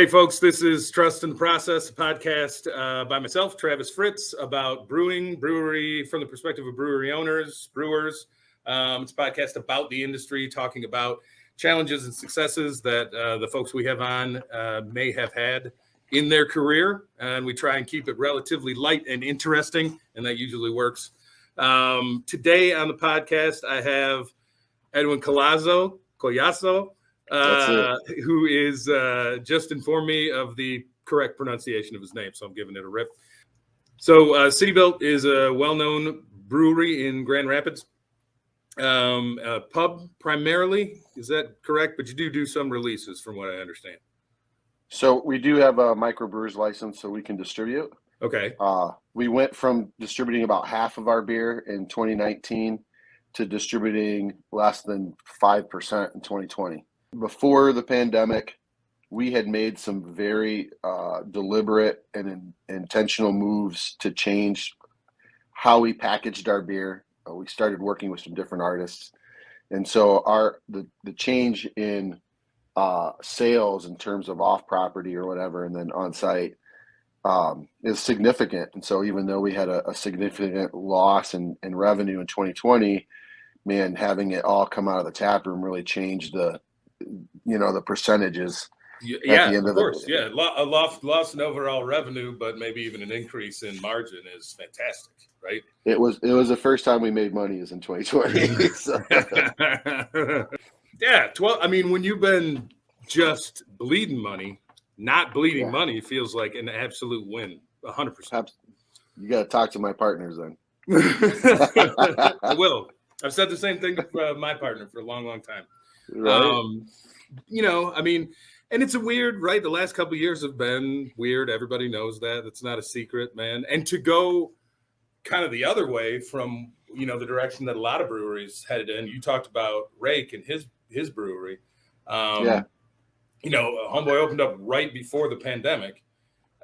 Hey, folks, this is Trust in the Process, a podcast by myself, Travis Fritz, about brewery from the perspective of brewery owners, brewers. It's a podcast about the industry, talking about challenges and successes that the folks we have on may have had in their career. And we try and keep it relatively light and interesting, and that usually works. Today on the podcast, I have Edwin Collazo, who is just informed me of the correct pronunciation of his name, so I'm giving it a rip. So CityBuild is a well-known brewery in Grand Rapids, a pub primarily. Is that correct? But you do some releases, from what I understand. So we do have a microbrewer's license, so we can distribute. Okay. We went from distributing about half of our beer in 2019 to distributing less than 5% in 2020. Before the pandemic, we had made some very deliberate and intentional moves to change how we packaged our beer. We started working with some different artists. And so the change in sales in terms of off property or whatever, and then on site is significant. And so even though we had a significant loss in revenue in 2020, man, having it all come out of the tap room really changed the percentages. Yeah, of course. Yeah, a loss in overall revenue, but maybe even an increase in margin is fantastic, right? It was the first time we made money is in 2020. So. Yeah, when you've been just bleeding money, not bleeding money feels like an absolute win, 100%. You got to talk to my partners then. I will. I've said the same thing to my partner for a long, long time. Right. And it's a weird, right? The last couple of years have been weird. Everybody knows that. It's not a secret, man. And to go kind of the other way from, the direction that a lot of breweries headed in. You talked about Rake and his brewery. Homeboy opened up right before the pandemic,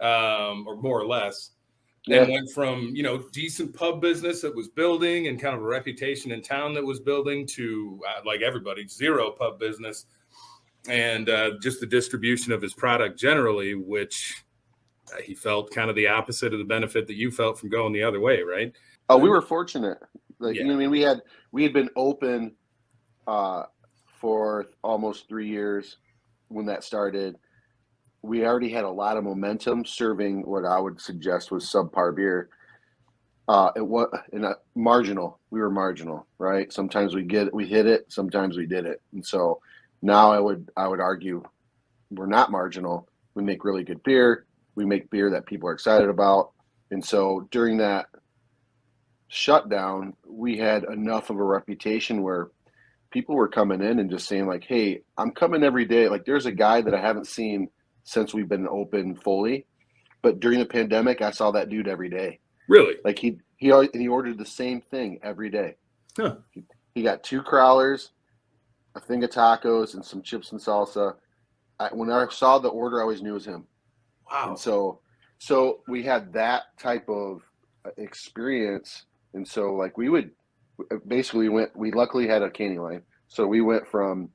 or more or less. And went from, decent pub business that was building and kind of a reputation in town that was building to, like everybody, zero pub business and just the distribution of his product generally, which he felt kind of the opposite of the benefit that you felt from going the other way, right? Oh, we were fortunate. We had been open for almost 3 years when that started. We already had a lot of momentum serving what I would suggest was subpar beer. It was marginal. We were marginal, right? Sometimes we hit it. Sometimes we did it. And so now I would argue we're not marginal. We make really good beer. We make beer that people are excited about. And so during that shutdown, we had enough of a reputation where people were coming in and just saying like, "Hey, I'm coming every day." Like there's a guy that I haven't seen since we've been open fully, but during the pandemic, I saw that dude every day. Really? Like he ordered the same thing every day. Huh. He got 2 crawlers, a thing of tacos, and some chips and salsa. When I saw the order, I always knew it was him. Wow. And so we had that type of experience, and so like we luckily had a canning line, so we went from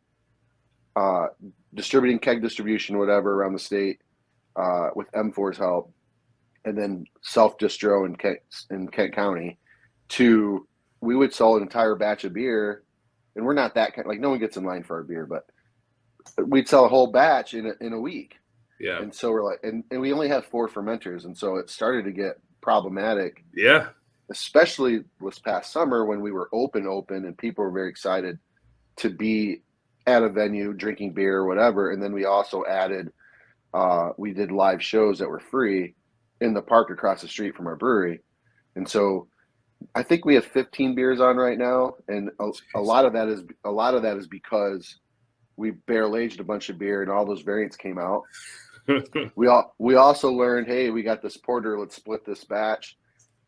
distributing keg distribution, whatever, around the state with M4's help, and then self-distro in Kent County, to we would sell an entire batch of beer, and we're not that kind, like no one gets in line for our beer, but we'd sell a whole batch in a week. Yeah. And so we're like, and we only have 4 fermenters, and so it started to get problematic. Yeah. Especially this past summer when we were open, and people were very excited to be at a venue drinking beer or whatever. And then we also added, we did live shows that were free in the park across the street from our brewery. And so I think we have 15 beers on right now. And a lot of that is because we barrel aged a bunch of beer and all those variants came out. We also learned, hey, we got this porter, let's split this batch,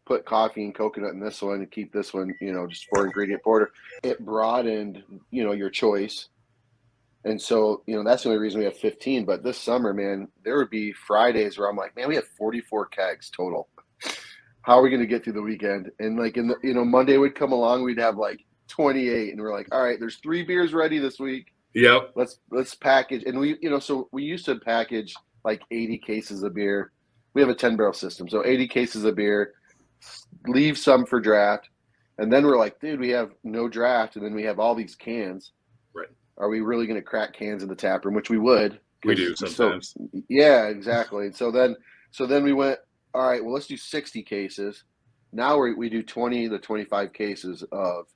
put coffee and coconut in this one and keep this one, just 4-ingredient porter. It broadened, your choice. And so, that's the only reason we have 15. But this summer, man, there would be Fridays where I'm like, man, we have 44 kegs total. How are we going to get through the weekend? And like, Monday would come along, we'd have like 28, and we're like, all right, there's 3 beers ready this week. Yep. Let's package. And we, so we used to package like 80 cases of beer. We have a 10-barrel system, so 80 cases of beer, leave some for draft, and then we're like, dude, we have no draft, and then we have all these cans. Right. Are we really going to crack cans in the tap room? Which we would. We do sometimes. So, yeah, exactly. And so then we went, all right, well, let's do 60 cases. Now we do 20 to 25 cases of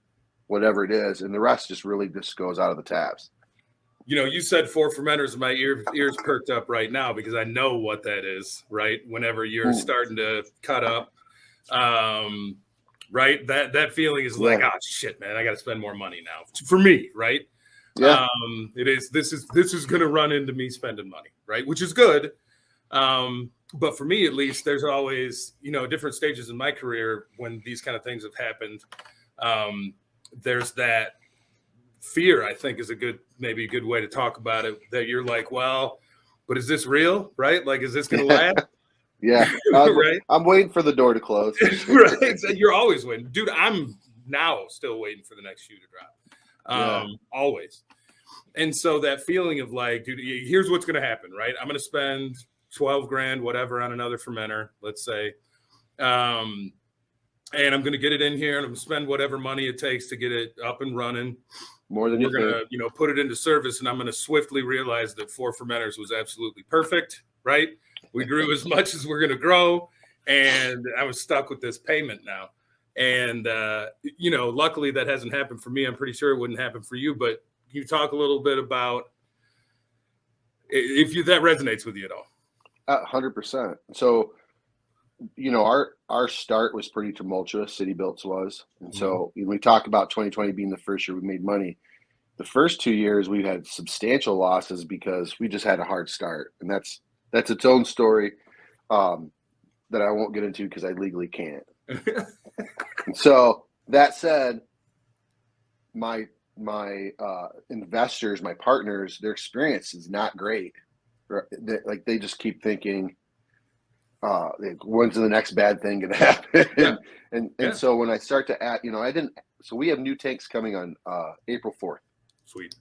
whatever it is, and the rest just really just goes out of the taps. You know, you said 4 fermenters, and my ears perked up right now because I know what that is, right? Whenever you're starting to cut up, right? That feeling is like, oh, shit, man, I got to spend more money now. For me, right? Yeah. It is. This is going to run into me spending money, right? Which is good. But for me, at least, there's always, you know, different stages in my career when these kind of things have happened. There's that fear, I think, is maybe a good way to talk about it, that you're like, well, but is this real, right? Like, is this going to last? Yeah. Right. I'm waiting for the door to close. Right. You're always waiting. Dude, I'm now still waiting for the next shoe to drop. Always. And so that feeling of like, dude, here's what's going to happen, right? I'm going to spend 12 grand, whatever, on another fermenter, let's say. And I'm going to get it in here, and I'm going to spend whatever money it takes to get it up and running. More than we're going to, you know, put it into service, and I'm going to swiftly realize that 4 fermenters was absolutely perfect, right? We grew as much as we're going to grow, and I was stuck with this payment now. And, you know, luckily that hasn't happened for me. I'm pretty sure it wouldn't happen for you, but can you talk a little bit about if that resonates with you at all? 100%. So, you know, our start was pretty tumultuous. CityBuilt was. And so when we talk about 2020 being the first year we made money, the first 2 years we've had substantial losses because we just had a hard start. And that's its own story that I won't get into because I legally can't. And so that said, my investors, my partners, their experience is not great. They just keep thinking, when's the next bad thing going to happen? Yeah. And so when I start to add, you know, so we have new tanks coming on April 4th. Sweet.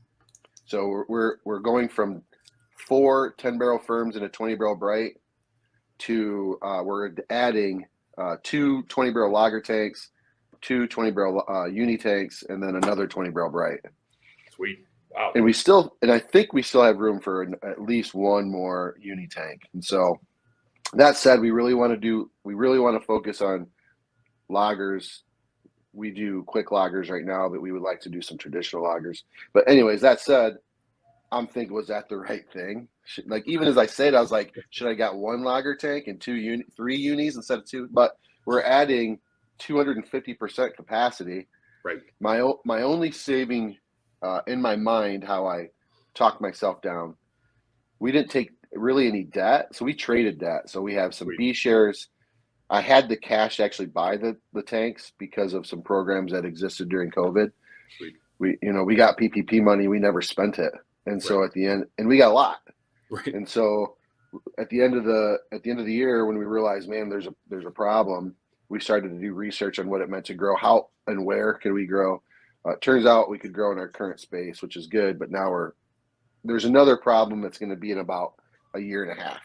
So we're going from 4 10-barrel firms and a 20-barrel bright to we're adding 2 20-barrel lager tanks, 2 20-barrel uni tanks, and then another 20-barrel bright. Sweet. Wow. And I think we still have room for at least one more uni tank. And so that said, we really want to focus on lagers. We do quick lagers right now, but we would like to do some traditional lagers. But anyways, that said, I'm thinking, was that the right thing? Like, even as I said, I was like, should I got 1 lager tank and 3 unis instead of 2? But we're adding 250% capacity. Right. My only saving in my mind, how I talked myself down, we didn't take really any debt, so we traded debt. So we have some B shares. I had the cash to actually buy the tanks because of some programs that existed during COVID. Sweet. We got PPP money, we never spent it, and so at the end, and we got a lot. Right. And so at the end of the year, when we realized, man, there's a problem, we started to do research on what it meant to grow, how and where could we grow. It turns out we could grow in our current space, which is good, but now there's another problem that's going to be in about a year and a half.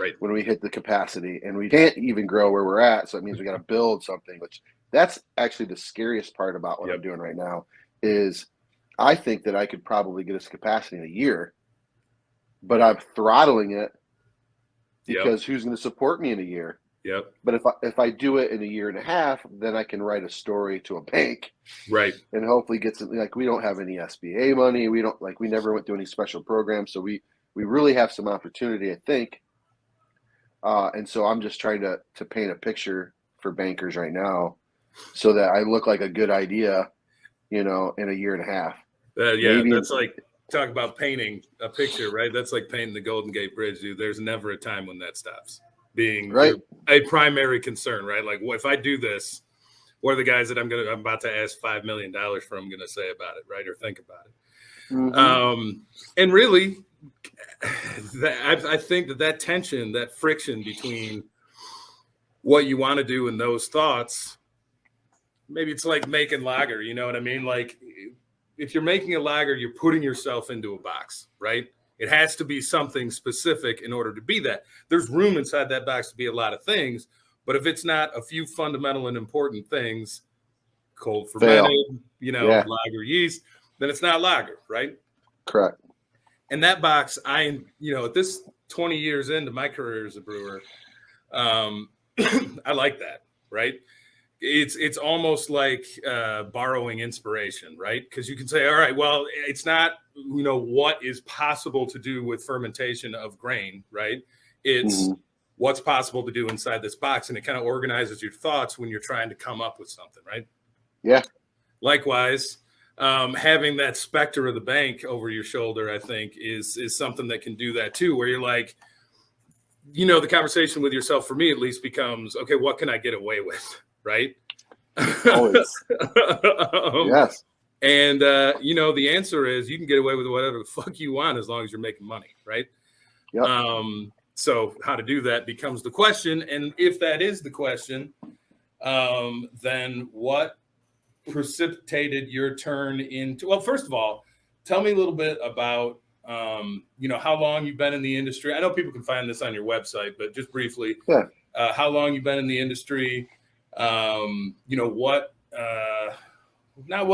Right. When we hit the capacity, and we can't even grow where we're at. So it means we got to build something, which that's actually the scariest part about what I'm doing right now is I think that I could probably get us capacity in a year, but I'm throttling it because who's going to support me in a year? Yep. But if I do it in a year and a half, then I can write a story to a bank. Right. And hopefully get something. Like, we don't have any SBA money. We never went through any special programs. So we really have some opportunity, I think. And so I'm just trying to paint a picture for bankers right now so that I look like a good idea, in a year and a half. That's like, talk about painting a picture, right? That's like painting the Golden Gate Bridge, dude. There's never a time when that stops being a primary concern, right? Like, if I do this, what are the guys that I'm about to ask $5 million from going to say about it, right? Or think about it. Mm-hmm. And really, I think that tension, that friction between what you want to do and those thoughts, maybe it's like making lager, you know what I mean? Like, if you're making a lager, you're putting yourself into a box, right? It has to be something specific in order to be that. There's room inside that box to be a lot of things, but if it's not a few fundamental and important things, cold fermented, Yeah. lager yeast, then it's not lager, right? Correct. And that box, at this 20 years into my career as a brewer, I like that, right? It's almost like borrowing inspiration, right? Because you can say, all right, well, it's not, what is possible to do with fermentation of grain, right? It's what's possible to do inside this box. And it kind of organizes your thoughts when you're trying to come up with something, right? Yeah. Likewise, having that specter of the bank over your shoulder, I think, is something that can do that too, where you're like, the conversation with yourself, for me at least, becomes, okay, what can I get away with, right? Always. Yes. And, the answer is you can get away with whatever the fuck you want as long as you're making money, right? Yep. So how to do that becomes the question. And if that is the question, then what precipitated your turn into, well, first of all, tell me a little bit about, how long you've been in the industry. I know people can find this on your website, but just briefly, how long you've been in the industry, what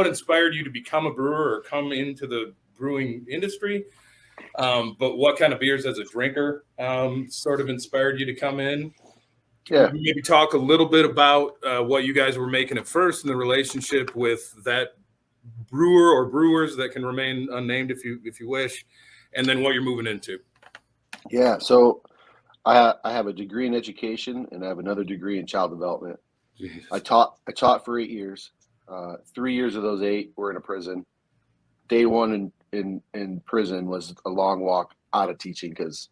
inspired you to become a brewer or come into the brewing industry, but what kind of beers as a drinker sort of inspired you to come in. Yeah. Maybe talk a little bit about what you guys were making at first and the relationship with that brewer or brewers that can remain unnamed if you wish, and then what you're moving into. Yeah. So I have a degree in education and I have another degree in child development. Jeez. I taught for 8 years. 3 years of those 8 were in a prison. Day one in prison was a long walk out of teaching because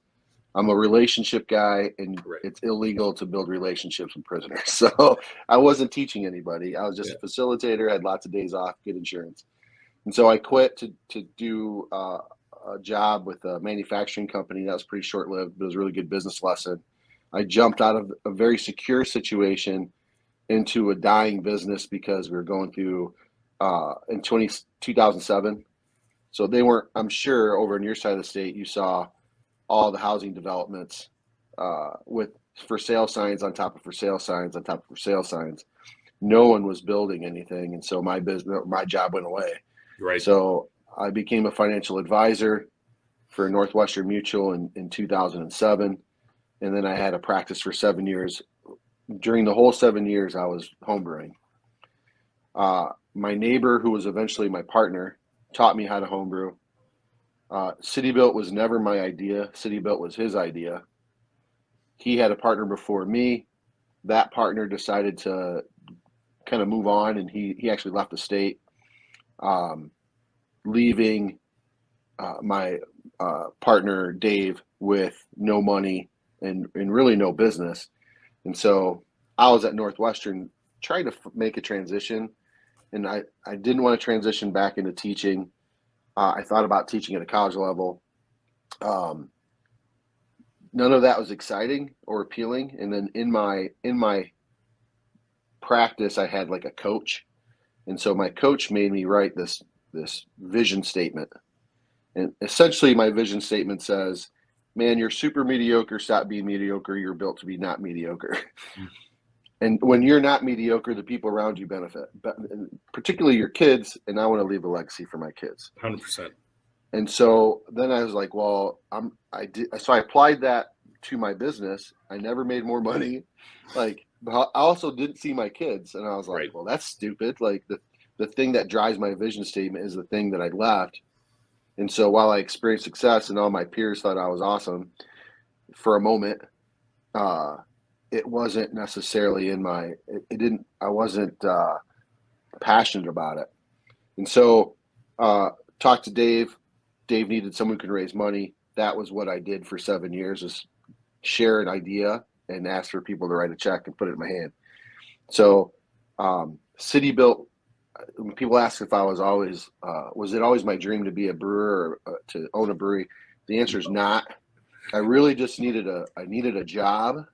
I'm a relationship guy, and it's illegal to build relationships with prisoners. So I wasn't teaching anybody. I was just a facilitator, had lots of days off, good insurance. And so I quit to do a job with a manufacturing company. That was pretty short-lived, but it was a really good business lesson. I jumped out of a very secure situation into a dying business because we were going through in 2007. So they weren't, I'm sure over on your side of the state, you saw all the housing developments with for sale signs on top of for sale signs on top of for sale signs. No one was building anything. And so my job went away. Right. So I became a financial advisor for Northwestern Mutual in 2007. And then I had a practice for 7 years. During the whole 7 years, I was homebrewing. My neighbor, who was eventually my partner, taught me how to homebrew. CityBuilt was never my idea. CityBuilt was his idea. He had a partner before me. That partner decided to kind of move on, and he actually left the state, leaving my partner Dave with no money and really no business. And so I was at Northwestern trying to make a transition, and I didn't want to transition back into teaching. I thought about teaching at a college level. None of that was exciting or appealing. And then in my practice, I had like a coach. And so my coach made me write this vision statement. And essentially my vision statement says, man, you're super mediocre. Stop being mediocre. You're built to be not mediocre. And when you're not mediocre, the people around you benefit, but particularly your kids. And I want to leave a legacy for my kids. 100%. And so then I was like, well, so I applied that to my business. I never made more money. Like, but I also didn't see my kids. And I was like, well, that's stupid. Like the thing that drives my vision statement is the thing that I left. And so while I experienced success and all my peers thought I was awesome for a moment, it wasn't necessarily I wasn't passionate about it. And so talked to Dave. Dave needed someone who could raise money. That was what I did for 7 years, is share an idea and ask for people to write a check and put it in my hand. So CityBuilt, when people ask if I was it always my dream to be a brewer or to own a brewery? The answer is not. I really just needed a job.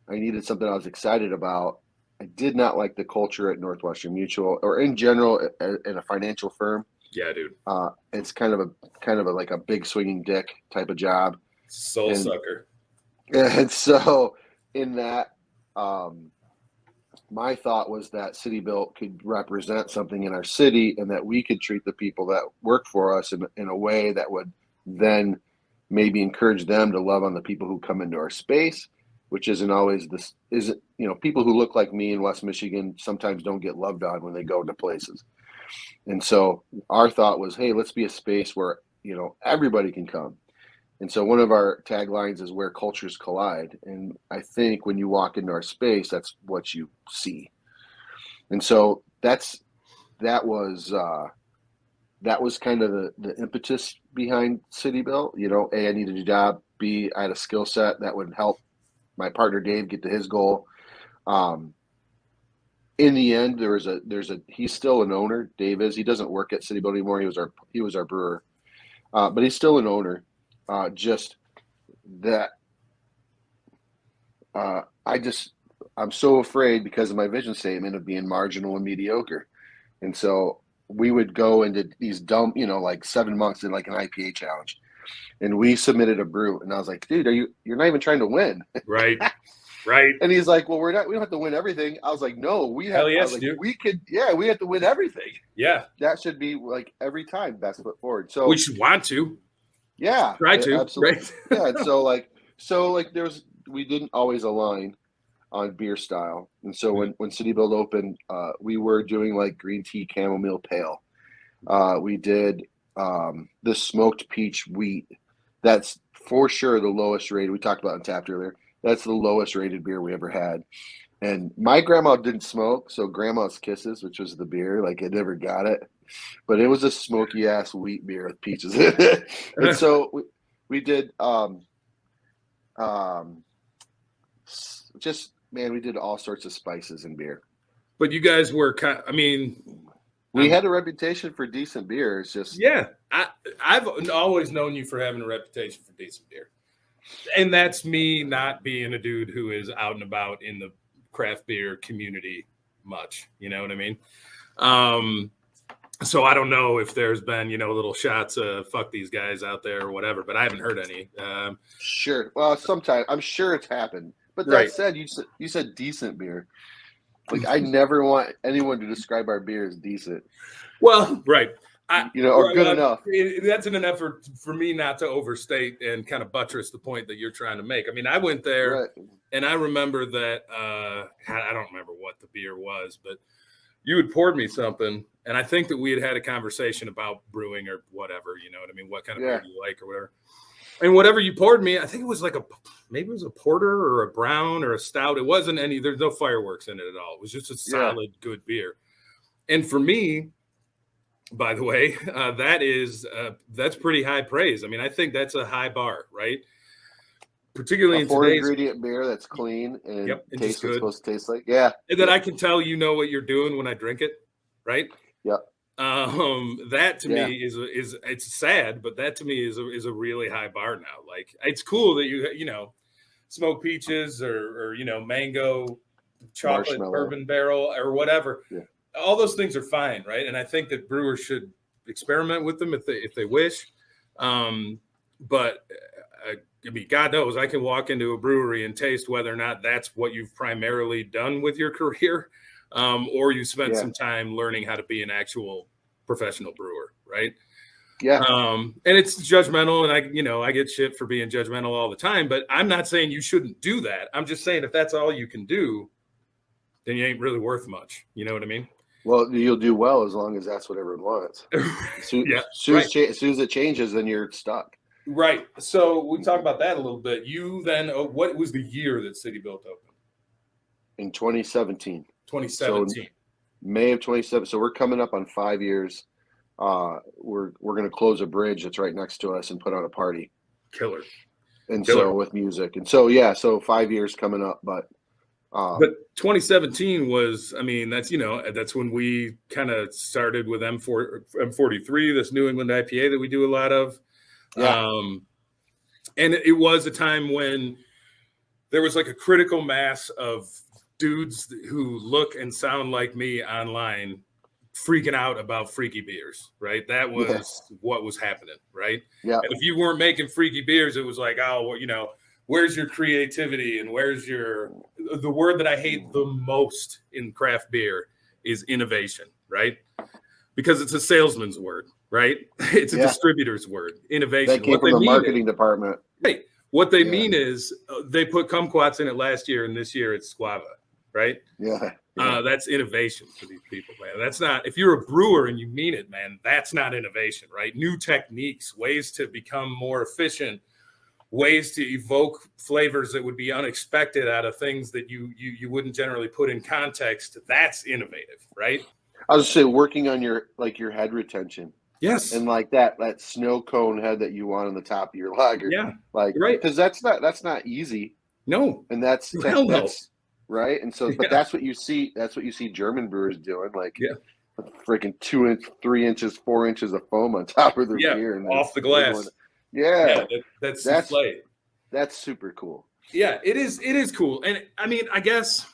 I needed something I was excited about. I did not like the culture at Northwestern Mutual or in general in a financial firm. Yeah, dude. It's kind of a like a big swinging dick type of job. Soul sucker. And so in that, my thought was that CityBuilt could represent something in our city, and that we could treat the people that work for us in a way that would then maybe encourage them to love on the people who come into our space, which isn't always this. Isn't, you know, people who look like me in West Michigan sometimes don't get loved on when they go into places. And so our thought was, hey, let's be a space where, you know, everybody can come. And so one of our taglines is where cultures collide. And I think when you walk into our space, that's what you see. And so that was kind of the impetus behind CityBuilt. You know, A, I needed a job. B, I had a skill set that would help my partner Dave get to his goal. In the end, he's still an owner. Dave is. He doesn't work at CityBuilt anymore. He was our brewer, but he's still an owner. Just that I'm so afraid because of my vision statement of being marginal and mediocre. And so we would go into these dumb, you know, like 7 months in like an IPA challenge, and we submitted a brew, and I was like, dude, you're not even trying to win. Right. Right. And he's like, well, we don't have to win everything. I was like, no, we have, yes, we have to win everything. Yeah. That should be like every time best foot forward. So we should want to. Yeah. Try to. Absolutely. Right. Yeah. And so we didn't always align on beer style. And so when CityBuild opened, we were doing like green tea chamomile pale. We did the smoked peach wheat. That's for sure the lowest rated. We talked about it on Tapped earlier. That's the lowest rated beer we ever had. And my grandma didn't smoke, so Grandma's Kisses, which was the beer, like I never got it. But it was a smoky ass wheat beer with peaches in it. And so we did we did all sorts of spices in beer. But you guys were we had a reputation for decent beer. It's just I've always known you for having a reputation for decent beer. And that's me not being a dude who is out and about in the craft beer community much. You know what I mean? So I don't know if there's been, little shots of fuck these guys out there or whatever, but I haven't heard any. Sure. Well, sometimes I'm sure it's happened. But that said, you said decent beer. Like I never want anyone to describe our beer as decent. Well, right. Or good enough. That's in an effort for me not to overstate and kind of buttress the point that you're trying to make. I mean, I went there and I remember that I don't remember what the beer was, but you had poured me something, and I think that we had a conversation about brewing or whatever. You know what I mean? What kind of beer you like or whatever. And whatever you poured me, I think it was maybe it was a porter or a brown or a stout. It wasn't there's no fireworks in it at all. It was just a solid, good beer. And for me, by the way, that's pretty high praise. I mean, I think that's a high bar, right? Particularly in today's ingredient beer that's clean and tastes what it's supposed to taste like. Yeah. And that I can tell what you're doing when I drink it, right? Yep. That to me is it's sad, but that to me is a really high bar now. Like it's cool that you smoke peaches or mango, chocolate, bourbon barrel or whatever. Yeah. All those things are fine, right? And I think that brewers should experiment with them if they wish. But I mean, God knows I can walk into a brewery and taste whether or not that's what you've primarily done with your career, or you spent some time learning how to be an actual professional brewer, right? Yeah. And it's judgmental, and I get shit for being judgmental all the time. But I'm not saying you shouldn't do that. I'm just saying if that's all you can do, then you ain't really worth much. You know what I mean? Well, you'll do well as long as that's what everyone wants. As soon as it changes, then you're stuck. Right. So we talk about that a little bit. You then, what was the year that CityBuilt opened? In 2017. 2017. So May of 2017. So we're coming up on 5 years. We're going to close a bridge that's right next to us and put on a party. Killer. And so with music. And so, so 5 years coming up, but 2017 was, I mean, that's when we kind of started with M43, this New England IPA that we do a lot of. Yeah. And it was a time when there was like a critical mass of dudes who look and sound like me online freaking out about freaky beers, right? That was what was happening, right? Yeah. And if you weren't making freaky beers, it was like, oh, well, you know, where's your creativity and where's the word that I hate the most in craft beer is innovation, right? Because it's a salesman's word, right? It's a distributor's word, innovation. That came from the marketing department. Right. What they mean is they put kumquats in it last year, and this year it's squava, right? Yeah. That's innovation for these people, man. That's not, if you're a brewer and you mean it, man, that's not innovation, right? New techniques, ways to become more efficient, ways to evoke flavors that would be unexpected out of things that you wouldn't generally put in context. That's innovative, right? I was just saying, working on your head retention. Yes. And like that snow cone head that you want on the top of your lager. Yeah. Like, right. Because that's not easy. No. And that's no. Right. And so, but that's what you see. That's what you see German brewers doing. Like, freaking 2 inch, 3 inches, 4 inches of foam on top of their beer and off the glass. That's super cool. Yeah, it is cool. And I mean, I guess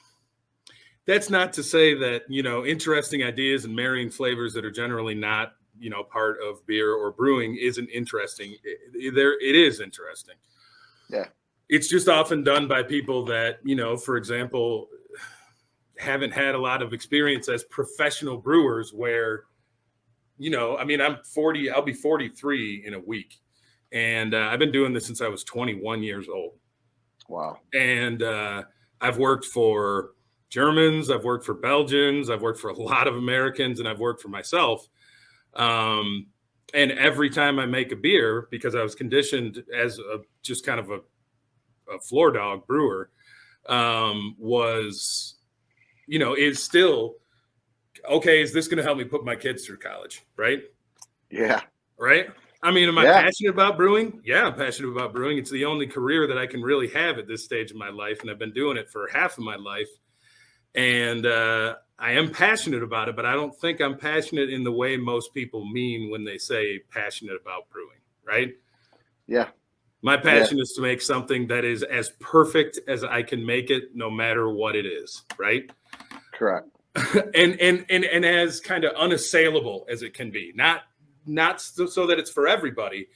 that's not to say that, you know, interesting ideas and marrying flavors that are generally not, you know, part of beer or brewing isn't interesting. It is interesting. Yeah. It's just often done by people that, you know, for example, haven't had a lot of experience as professional brewers where, you know, I mean, I'm 40, I'll be 43 in a week. And I've been doing this since I was 21 years old. Wow. And I've worked for Germans, I've worked for Belgians, I've worked for a lot of Americans, and I've worked for myself. And every time I make a beer, because I was conditioned as just kind of a floor dog brewer, was, you know, is still, okay, is this going to help me put my kids through college? Right. Yeah. Right. I mean, am I passionate about brewing? Yeah, I'm passionate about brewing. It's the only career that I can really have at this stage of my life. And I've been doing it for half of my life. And I am passionate about it, but I don't think I'm passionate in the way most people mean when they say passionate about brewing. Right. Yeah. My passion is to make something that is as perfect as I can make it, no matter what it is. Right. Correct. and as kind of unassailable as it can be, not so that it's for everybody,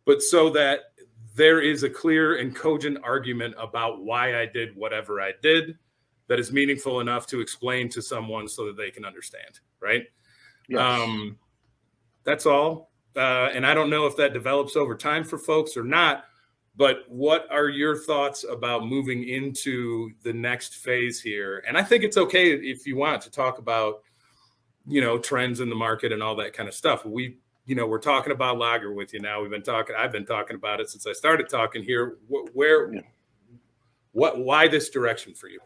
but so that there is a clear and cogent argument about why I did whatever I did that is meaningful enough to explain to someone so that they can understand. Right. Yes. That's all. And I don't know if that develops over time for folks or not, but what are your thoughts about moving into the next phase here? And I think it's okay if you want to talk about, you know, trends in the market and all that kind of stuff. We're talking about lager with you now. I've been talking about it since I started talking here. Why this direction for you?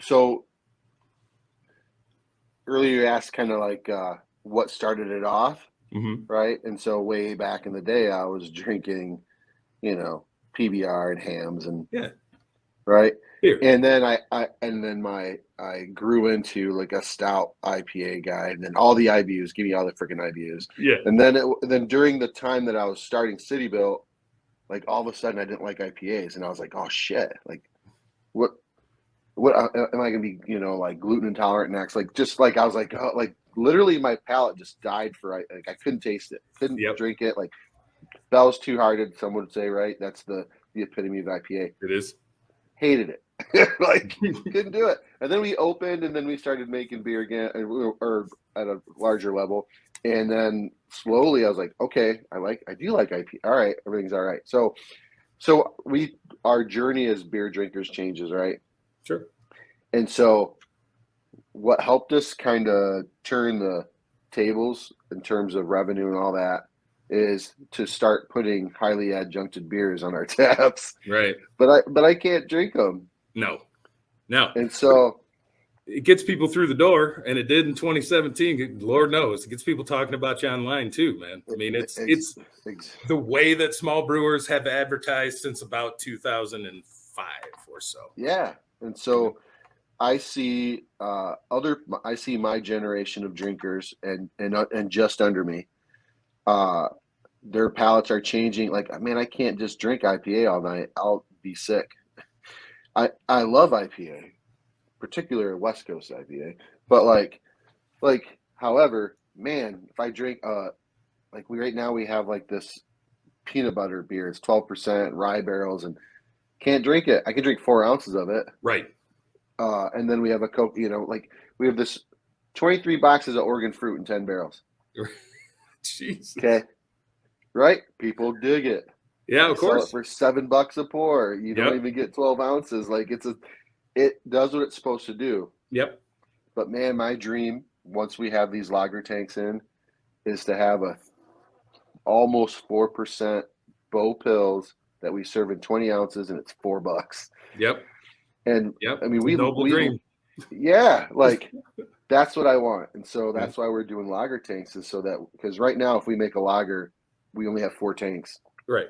So earlier you asked kind of like, what started it off. Mm-hmm. Right. And so way back in the day, I was drinking, you know, PBR and hams and right. Here. And then I grew into like a stout IPA guy, and then all the IBUs, give me all the freaking IBUs. Yeah. And then during the time that I was starting CityBuild, like all of a sudden I didn't like IPAs, and I was like, oh shit, like what am I gonna be, you know, like gluten intolerant next? Like just like I was like, oh, like literally my palate just died like I couldn't taste it, couldn't drink it. Like Bell's Two Hearted, some would say, right? That's the epitome of IPA. It is. Hated it. Like couldn't do it. And then we opened, and then we started making beer again, or at a larger level. And then slowly I was like, okay, I do like IPA. All right, everything's all right. So our journey as beer drinkers changes, right? Sure. And so what helped us kind of turn the tables in terms of revenue and all that is to start putting highly adjuncted beers on our taps. Right. But I can't drink them. No. And so it gets people through the door, and it did in 2017. Lord knows, it gets people talking about you online too, man. I mean, it's the way that small brewers have advertised since about 2005 or so. Yeah. And so I see my generation of drinkers and just under me, their palates are changing. Like, man, I can't just drink IPA all night. I'll be sick. I love IPA, particular West Coast IPA, but however, man, if I drink like right now we have like this peanut butter beer. It's 12% rye barrels, and can't drink it. I can drink 4 ounces of it. Right. And then we have a Coke. Like we have this 23 boxes of Oregon fruit in 10 barrels. Jesus. Okay. Right? People dig it. Yeah, of course. Sell it for $7 a pour. You don't even get 12 ounces. Like it does what it's supposed to do. Yep. But man, my dream, once we have these lager tanks in, is to have a almost 4% Bow Pills that we serve in 20 ounces, and it's $4. Yep. And I mean, we dream. Yeah, like that's what I want. And so that's why we're doing lager tanks, is so that, because right now, if we make a lager, we only have 4 tanks. Right.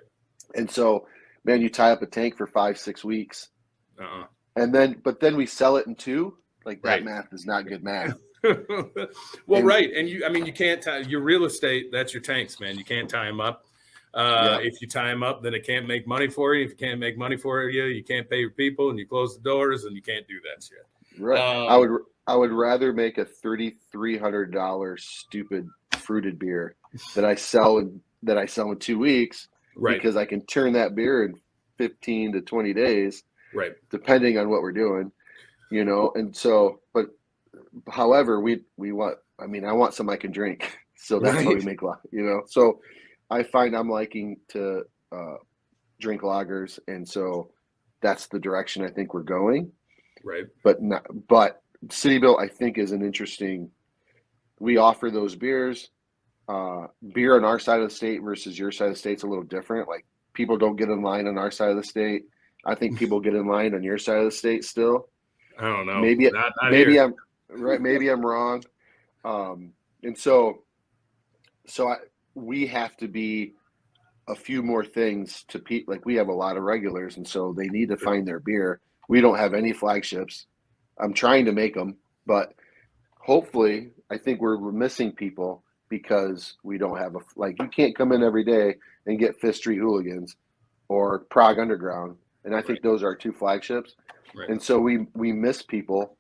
And so, man, you tie up a tank for 5-6 weeks. And then we sell it in 2. Like that math is not good math. Well, right. And you can't tie your real estate. That's your tanks, man. You can't tie them up. If you tie them up, then it can't make money for you. If you can't make money for you, you can't pay your people, and you close the doors, and you can't do that shit. Right. I would rather make a $3,300 stupid fruited beer that I sell in 2 weeks, because I can turn that beer in 15 to 20 days, depending on what we're doing, And so, but however, we want. I mean, I want some I can drink, so that's how we make So I find I'm liking to drink lagers, and so that's the direction I think we're going. Right. But CityBuilt, I think, is an interesting. We offer those beers. Beer on our side of the state versus your side of the state's a little different. Like, people don't get in line on our side of the state. I think people get in line on your side of the state still. I don't know. Maybe not maybe here. I'm right. Maybe I'm wrong. And so we have to be a few more things to like we have a lot of regulars, and so they need to find their beer. We don't have any flagships. I'm trying to make them, but hopefully, I think we're missing people because we don't have you can't come in every day and get Fifth Street Hooligans or Prague Underground, and I think those are 2 flagships. Right. And so we miss people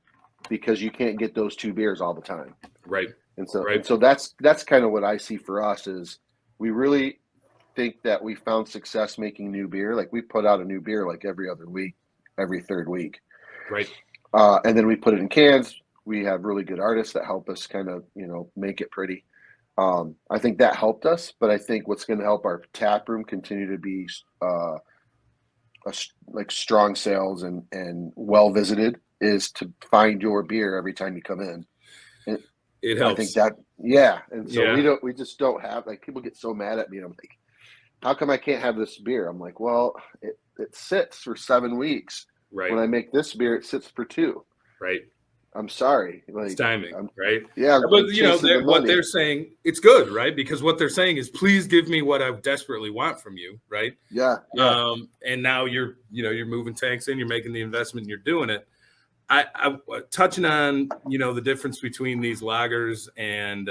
because you can't get those 2 beers all the time. Right. And so that's kind of what I see for us, is we really think that we found success making new beer. Like, we put out a new beer like every other week, every 3rd week. Right. And then we put it in cans. We have really good artists that help us kind of, make it pretty. I think that helped us, but I think what's going to help our tap room continue to be strong sales and well visited is to find your beer every time you come in. It helps. I think that, and so we just don't have, people get so mad at me, and I'm like, how come I can't have this beer? I'm like, well, it sits for 7 weeks. Right. When I make this beer, it sits for 2. Right. I'm sorry. It's timing, right? Yeah. But what they're saying, it's good, right? Because what they're saying is, please give me what I desperately want from you, right? Yeah. And now you're moving tanks in, you're making the investment, and you're doing it. I touching on, the difference between these lagers and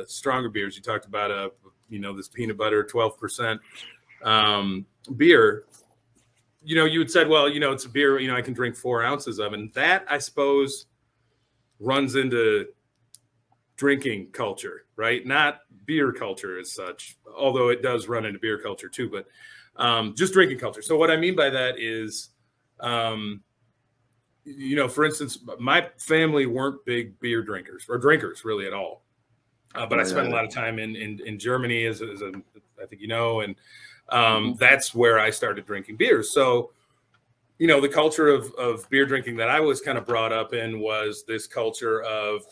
stronger beers. You talked about this peanut butter 12% beer. You had said, well, it's a beer, I can drink 4 ounces of, and that, I suppose, runs into drinking culture, right? Not beer culture as such, although it does run into beer culture too, but just drinking culture. So what I mean by that is, for instance, my family weren't big beer drinkers or drinkers really at all. But I spent a lot of time in Germany as I think and that's where I started drinking beer. So, the culture of beer drinking that I was kind of brought up in was this culture of,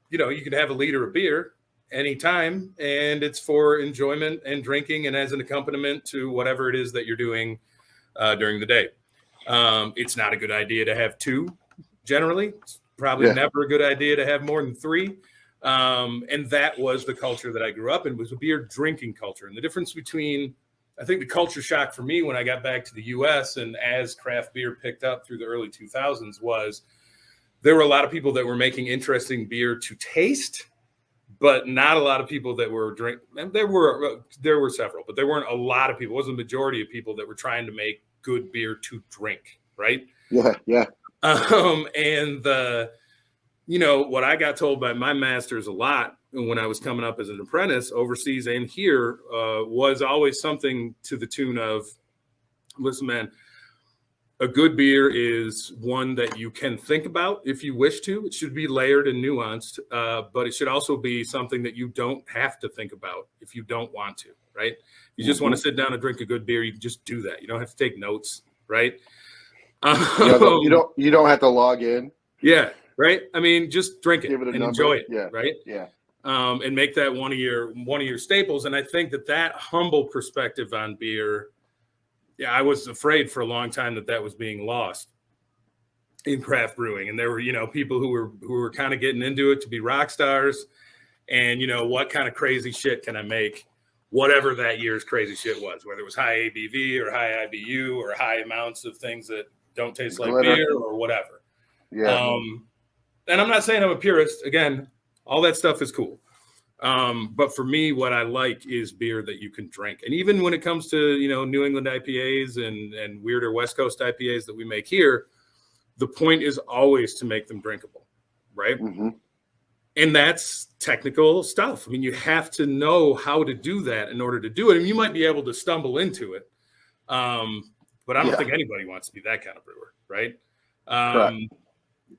you can have a liter of beer anytime, and it's for enjoyment and drinking and as an accompaniment to whatever it is that you're doing during the day. It's not a good idea to have 2 generally. It's probably never a good idea to have more than 3. And that was the culture that I grew up in, was a beer drinking culture. And the difference between, I think the culture shock for me when I got back to the US and as craft beer picked up through the early 2000s was there were a lot of people that were making interesting beer to taste, but not a lot of people that were there were several, but there weren't a lot of people. It wasn't a majority of people that were trying to make good beer to drink, right? Yeah. And what I got told by my masters a lot when I was coming up as an apprentice overseas and here was always something to the tune of, listen, man, a good beer is one that you can think about if you wish to. It should be layered and nuanced, but it should also be something that you don't have to think about if you don't want to, right? You just want to sit down and drink a good beer, you can just do that. You don't have to take notes, right? You don't have to log in. Yeah, right. I mean, just drink it, Give it a and number. enjoy it, Yeah. right? Yeah. And make that one of your staples. And I think that humble perspective on beer, I was afraid for a long time that was being lost in craft brewing. And there were, people who were kind of getting into it to be rock stars. And, what kind of crazy shit can I make? Whatever that year's crazy shit was, whether it was high ABV or high IBU or high amounts of things that don't taste like beer or whatever. Yeah. And I'm not saying I'm a purist. Again, all that stuff is cool. But for me, what I like is beer that you can drink. And even when it comes to, New England IPAs and weirder West Coast IPAs that we make here, the point is always to make them drinkable, right? Mm-hmm. And that's technical stuff. I mean, you have to know how to do that in order to do it. And you might be able to stumble into it. But I don't think anybody wants to be that kind of brewer, right?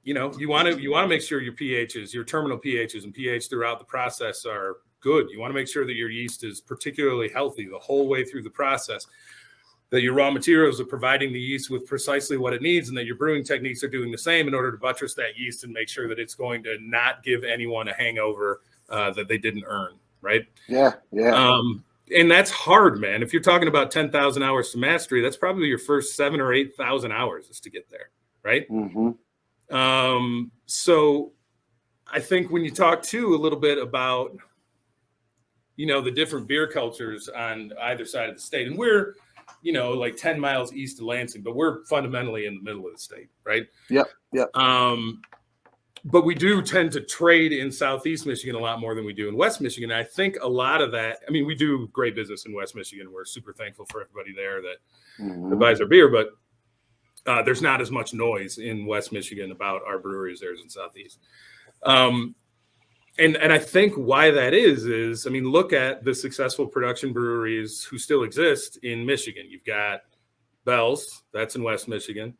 You want to make sure your pHs, your terminal pHs and pH throughout the process are good. You want to make sure that your yeast is particularly healthy the whole way through the process, that your raw materials are providing the yeast with precisely what it needs, and that your brewing techniques are doing the same in order to buttress that yeast and make sure that it's going to not give anyone a hangover that they didn't earn, right? Yeah, yeah. And that's hard, man. If you're talking about 10,000 hours to mastery, that's probably your first 7,000 or 8,000 hours is to get there, right? Mm-hmm. So I think when you talk too a little bit about, the different beer cultures on either side of the state, and we're, like 10 miles east of Lansing, but we're fundamentally in the middle of the state, right? Yep. Yep. But we do tend to trade in Southeast Michigan a lot more than we do in West Michigan. And I think a lot of that, I mean, we do great business in West Michigan. We're super thankful for everybody there that buys our beer, but there's not as much noise in West Michigan about our breweries there as in Southeast. And I think why that is, I mean, look at the successful production breweries who still exist in Michigan. You've got Bell's, that's in West Michigan.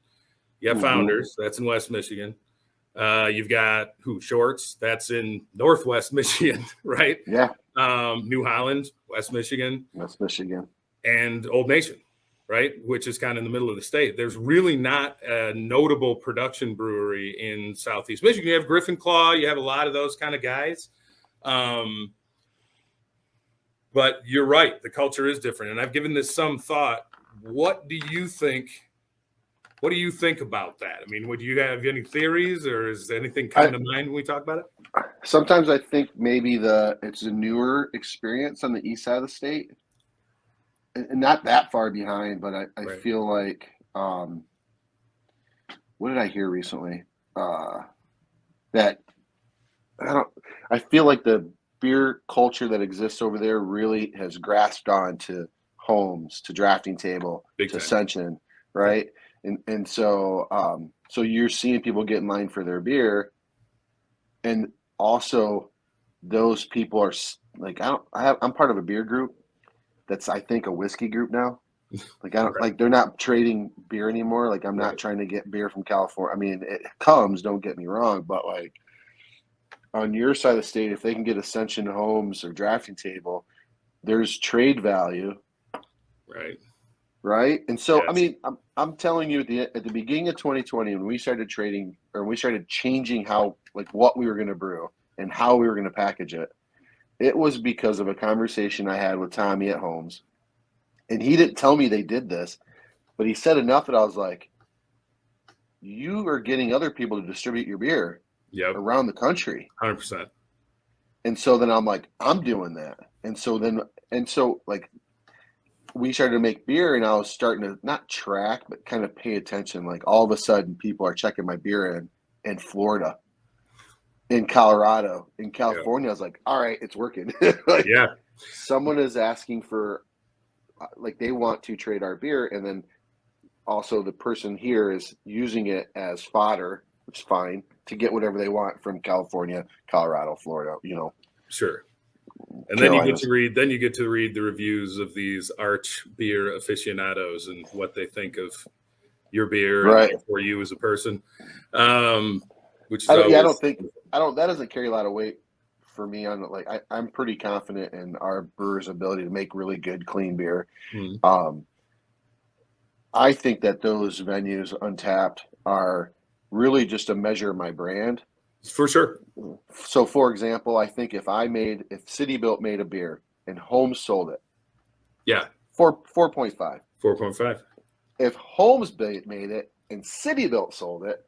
You have Founders, that's in West Michigan. You've got Shorts, that's in Northwest Michigan, right? Yeah. New Holland, West Michigan. West Michigan. And Old Nation, right? Which is kind of in the middle of the state. There's really not a notable production brewery in Southeast Michigan. You have Griffin Claw, you have a lot of those kind of guys. But you're right, the culture is different. And I've given this some thought. What do you think about that? I mean, would you have any theories, or is anything coming to mind when we talk about it? Sometimes I think maybe it's a newer experience on the east side of the state. And not that far behind, but I feel like, what did I hear recently? That I feel like the beer culture that exists over there really has grasped on to homes, to drafting table, to Ascension, right? And so you're seeing people get in line for their beer, and also those people are like, I'm part of a beer group that's, I think, a whiskey group now. Like, like they're not trading beer anymore. Like, I'm not trying to get beer from California. I mean, it comes, don't get me wrong, but like on your side of the state, if they can get Ascension Homes or drafting table, there's trade value. Right. And so, I mean, I'm telling you at the beginning of 2020, when we started trading, or we started changing what we were going to brew and how we were going to package it, it was because of a conversation I had with Tommy at Holmes. And he didn't tell me they did this, but he said enough that I was like, you are getting other people to distribute your beer around the country. 100%. And so then I'm like, I'm doing that. And so like we started to make beer, and I was starting to not track, but kind of pay attention. Like, all of a sudden people are checking my beer in Florida, in Colorado, in California. I was like, all right, it's working. Like, someone is asking for, like, they want to trade our beer. And then also the person here is using it as fodder, which is fine, to get whatever they want from California, Colorado, Florida, Sure. And Carolinas. then you get to read the reviews of these arch beer aficionados and what they think of your beer Right. and for you as a person. Which is that doesn't carry a lot of weight for me on I'm pretty confident in our brewers' ability to make really good, clean beer. I think that those venues, Untapped, are really just a measure of my brand. For sure. So, for example, I think if CityBuilt made a beer and Holmes sold it, 4.5. 4.5. If Holmes made it and CityBuilt sold it,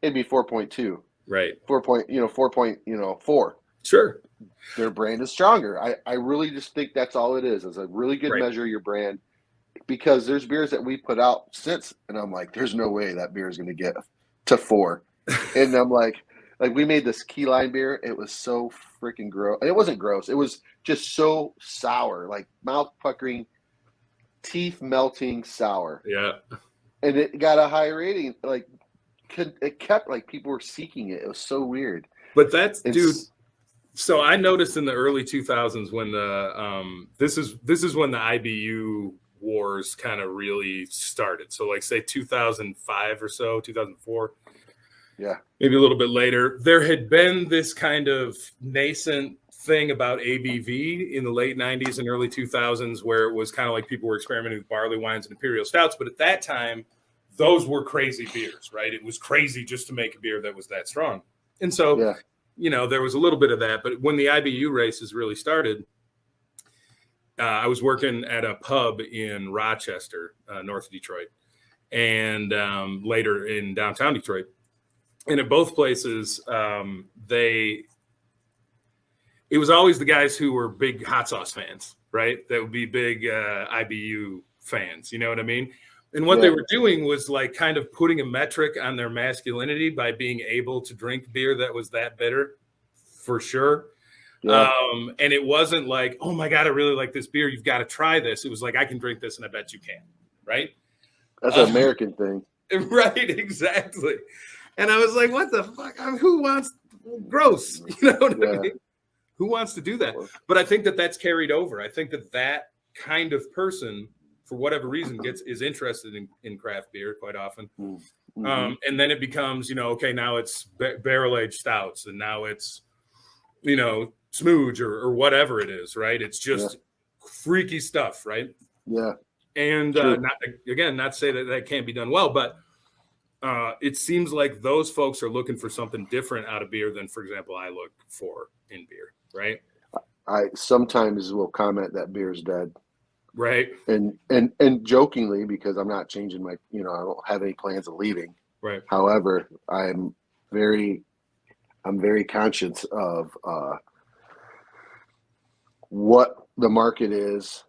it'd be 4.2. Right. 4.4. Sure. Their brand is stronger. I really just think that's all it is. It's a really good measure of your brand, because there's beers that we put out since, and I'm like, there's no way that beer is going to get to 4. And I'm like we made this key lime beer. It was so freaking gross. It wasn't gross. It was just so sour, like mouth puckering, teeth melting sour. Yeah. And it got a high rating. It kept people were seeking it. It was so weird. But dude. So I noticed in the early 2000s when this is when the IBU wars kind of really started. So say 2005 or so, 2004. Yeah. Maybe a little bit later. There had been this kind of nascent thing about ABV in the late 90s and early 2000s, where it was kind of like people were experimenting with barley wines and imperial stouts. But at that time, those were crazy beers, right? It was crazy just to make a beer that was that strong. And so, there was a little bit of that. But when the IBU races really started, I was working at a pub in Rochester, north of Detroit, and later in downtown Detroit. And at both places, it was always the guys who were big hot sauce fans, right? That would be big IBU fans. You know what I mean? And what they were doing was kind of putting a metric on their masculinity by being able to drink beer that was that bitter, for sure. Yeah. And it wasn't like, oh my God, I really like this beer, you've got to try this. It was like, I can drink this and I bet you can, right? That's an American thing. Right, exactly. And I was like, what the fuck? Who wants gross? You know what I mean? Who wants to do that? But I think that that's carried over. I think that kind of person, for whatever reason, is interested in craft beer quite often. Mm-hmm. And then it becomes, okay, now it's barrel-aged stouts, and now it's, smooge or whatever it is, right? It's just freaky stuff, right? Yeah. And not to say that can't be done well, but it seems like those folks are looking for something different out of beer than, for example, I look for in beer, right? I sometimes will comment that beer is dead. Right. And jokingly, because I'm not changing my, I don't have any plans of leaving. Right. However, I'm very conscious of what the market is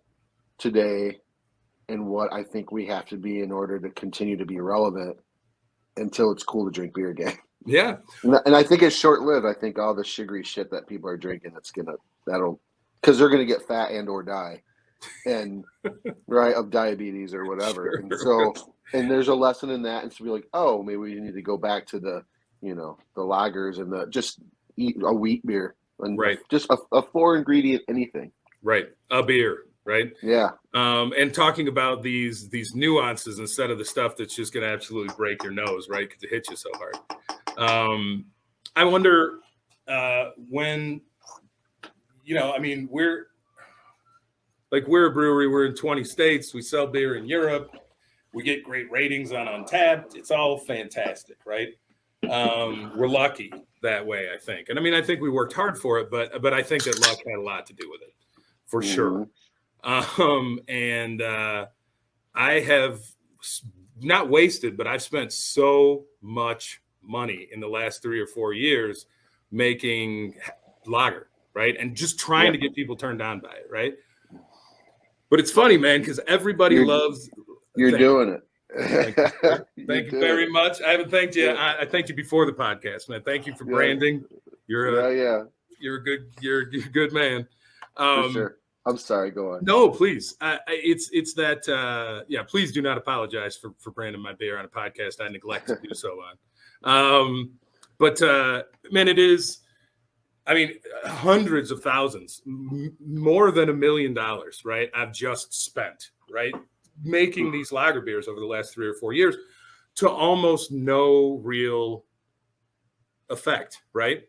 today and what I think we have to be in order to continue to be relevant until it's cool to drink beer again. Yeah. And I think it's short-lived. I think all the sugary shit that people are drinking, because they're going to get fat and or die. And of diabetes or whatever. Sure. And so, and there's a lesson in that. And so be like, oh, maybe we need to go back to the lagers and just eat a wheat beer and just a 4-ingredient anything. Right. A beer. Right. Yeah. And talking about these nuances instead of the stuff that's just going to absolutely break your nose. Right. Because it hits you so hard. I wonder when, we're a brewery, we're in 20 states, we sell beer in Europe, we get great ratings on Untapped. It's all fantastic, right? We're lucky that way, I think. And I think we worked hard for it, but I think that luck had a lot to do with it, for sure. And I have not wasted, but I've spent so much money in the last 3 or 4 years making lager, right? And just trying to get people turned on by it, right? But it's funny, man, because everybody loves. You're doing it. Thank you very much. I haven't thanked you. I thanked you before the podcast, man. Thank you for branding. You're a good man. For sure. I'm sorry. Go on. No, please. It's that. Please do not apologize for branding my beer on a podcast. I neglect to do so on. But man, it is. I mean, hundreds of thousands, more than $1 million, right? I've just spent, right, making these lager beers over the last 3 or 4 years to almost no real effect, right?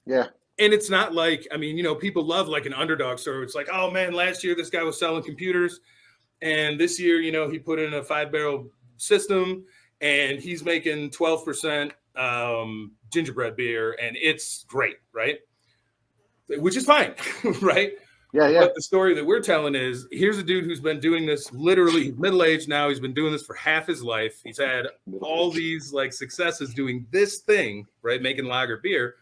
Yeah. And it's not like, I mean, people love like an underdog story. It's like, oh man, last year this guy was selling computers, and this year, he put in a 5-barrel system, and he's making 12% gingerbread beer, and it's great, right? Which is fine, right? Yeah. But the story that we're telling is, here's a dude who's been doing this literally middle-aged now. He's been doing this for half his life. He's had all these like successes doing this thing, right? Making lager beer,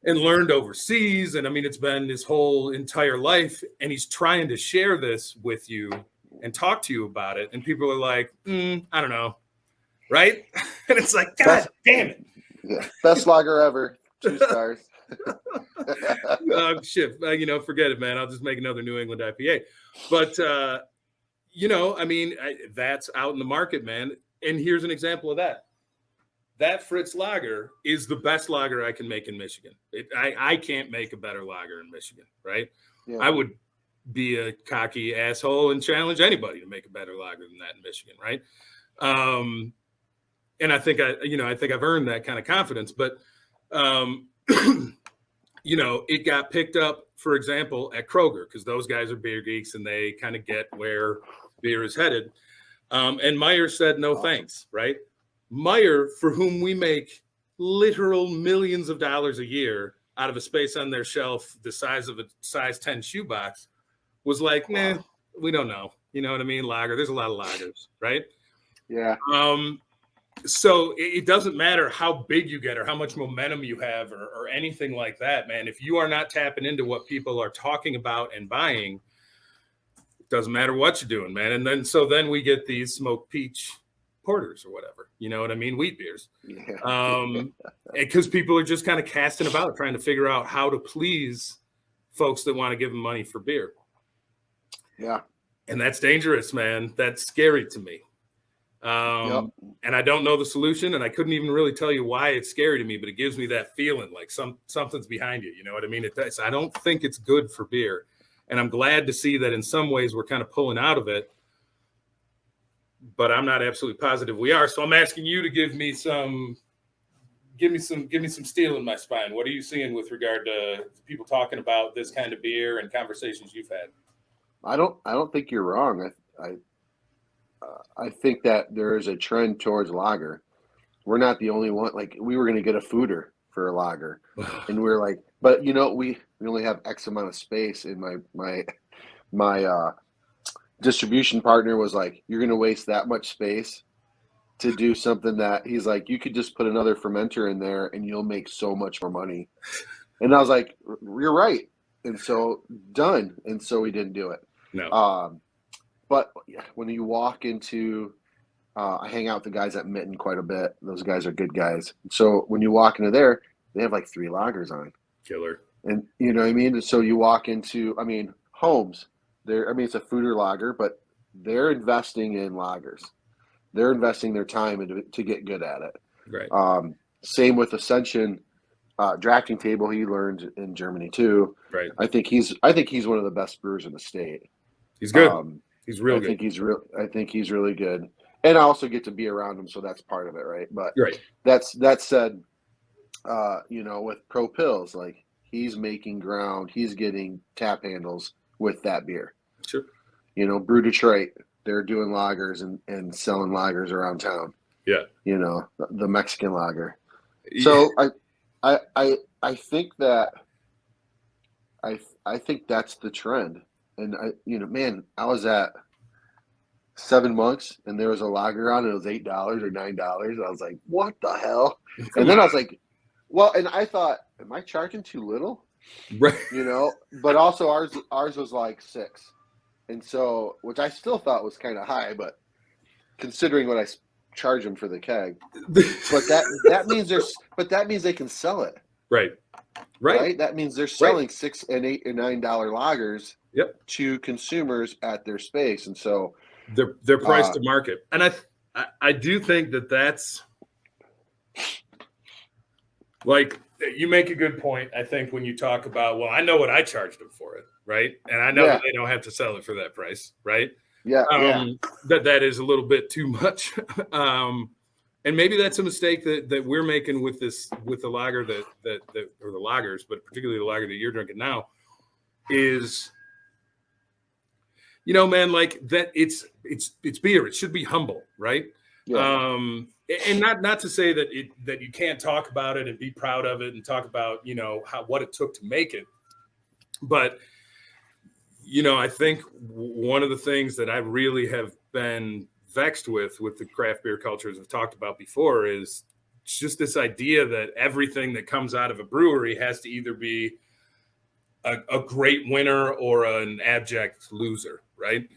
and learned overseas. And I mean, it's been his whole entire life. And he's trying to share this with you and talk to you about it. And people are like, I don't know. Right. And it's like, God damn it. Yeah. Best lager ever. 2 stars. Shit, forget it, man. I'll just make another New England IPA. But, I mean, that's out in the market, man. And here's an example of that. That Fritz lager is the best lager I can make in Michigan. I can't make a better lager in Michigan, right? Yeah. I would be a cocky asshole and challenge anybody to make a better lager than that in Michigan, right? And I think I've earned that kind of confidence. But it got picked up, for example, at Kroger, because those guys are beer geeks and they kind of get where beer is headed. And Meyer said, no thanks, right? Meyer, for whom we make literal millions of dollars a year out of a space on their shelf the size of a size 10 shoebox, was like, nah, we don't know. You know what I mean? Lager. There's a lot of lagers, right? Yeah. So it doesn't matter how big you get or how much momentum you have or anything like that, man. If you are not tapping into what people are talking about and buying, it doesn't matter what you're doing, man. And then we get these smoked peach porters or whatever, you know what I mean? Wheat beers. Yeah. Because people are just kind of casting about trying to figure out how to please folks that want to give them money for beer. Yeah. And that's dangerous, man. That's scary to me. And I don't know the solution, and I couldn't even really tell you why it's scary to me, but it gives me that feeling like something's behind you. You know what I mean? I don't think it's good for beer, and I'm glad to see that in some ways we're kind of pulling out of it, but I'm not absolutely positive we are. So I'm asking you to give me some steel in my spine. What are you seeing with regard to people talking about this kind of beer and conversations you've had? I don't think you're wrong. I think that there is a trend towards lager. We're not the only one. Like, we were going to get a foeder for a lager, and we're like, but we only have X amount of space. And my distribution partner was like, you're going to waste that much space to do something that, he's like, you could just put another fermenter in there and you'll make so much more money. And I was like, you're right. And so done. And so we didn't do it. No. But when you walk into, I hang out with the guys at Mitten quite a bit. Those guys are good guys. So when you walk into there, they have like 3 lagers on. Killer. And you know what I mean? So you walk into, Holmes, it's a foeder lager, but they're investing in lagers. They're investing their time to get good at it. Right. Same with Ascension drafting table. He learned in Germany too. Right. I think he's one of the best brewers in the state. He's good. He's real good. I think he's really good. And I also get to be around him, so that's part of it, right? But right. That said, with Pro Pills, like, he's making ground. He's getting tap handles with that beer. Sure. Brew Detroit, they're doing lagers and selling lagers around town. Yeah. The Mexican lager. Yeah. So I think that I think that's the trend. And I was at 7 Monks and there was a lager on, and it was $8 or $9. I was like, what the hell? And then I was like, well, and I thought, am I charging too little? Right. But also ours was like 6. And so, which I still thought was kind of high, but considering what I charge them for the keg, but that means they can sell it. Right. right? That means they're selling $6 and $8 and $9 lagers to consumers at their space, and so they're priced to market. And I do think that that's like, you make a good point. I think when you talk about, well, I know what I charged them for it, right? And I know that they don't have to sell it for that price, right? That is a little bit too much. And maybe that's a mistake that we're making with the lager that or the lagers, but particularly the lager that you're drinking now, is, man, like that it's beer. It should be humble, right? And not to say that you can't talk about it and be proud of it and talk about, what it took to make it. But, I think one of the things that I really have been vexed with the craft beer cultures I've talked about before is just this idea that everything that comes out of a brewery has to either be a great winner or an abject loser, right?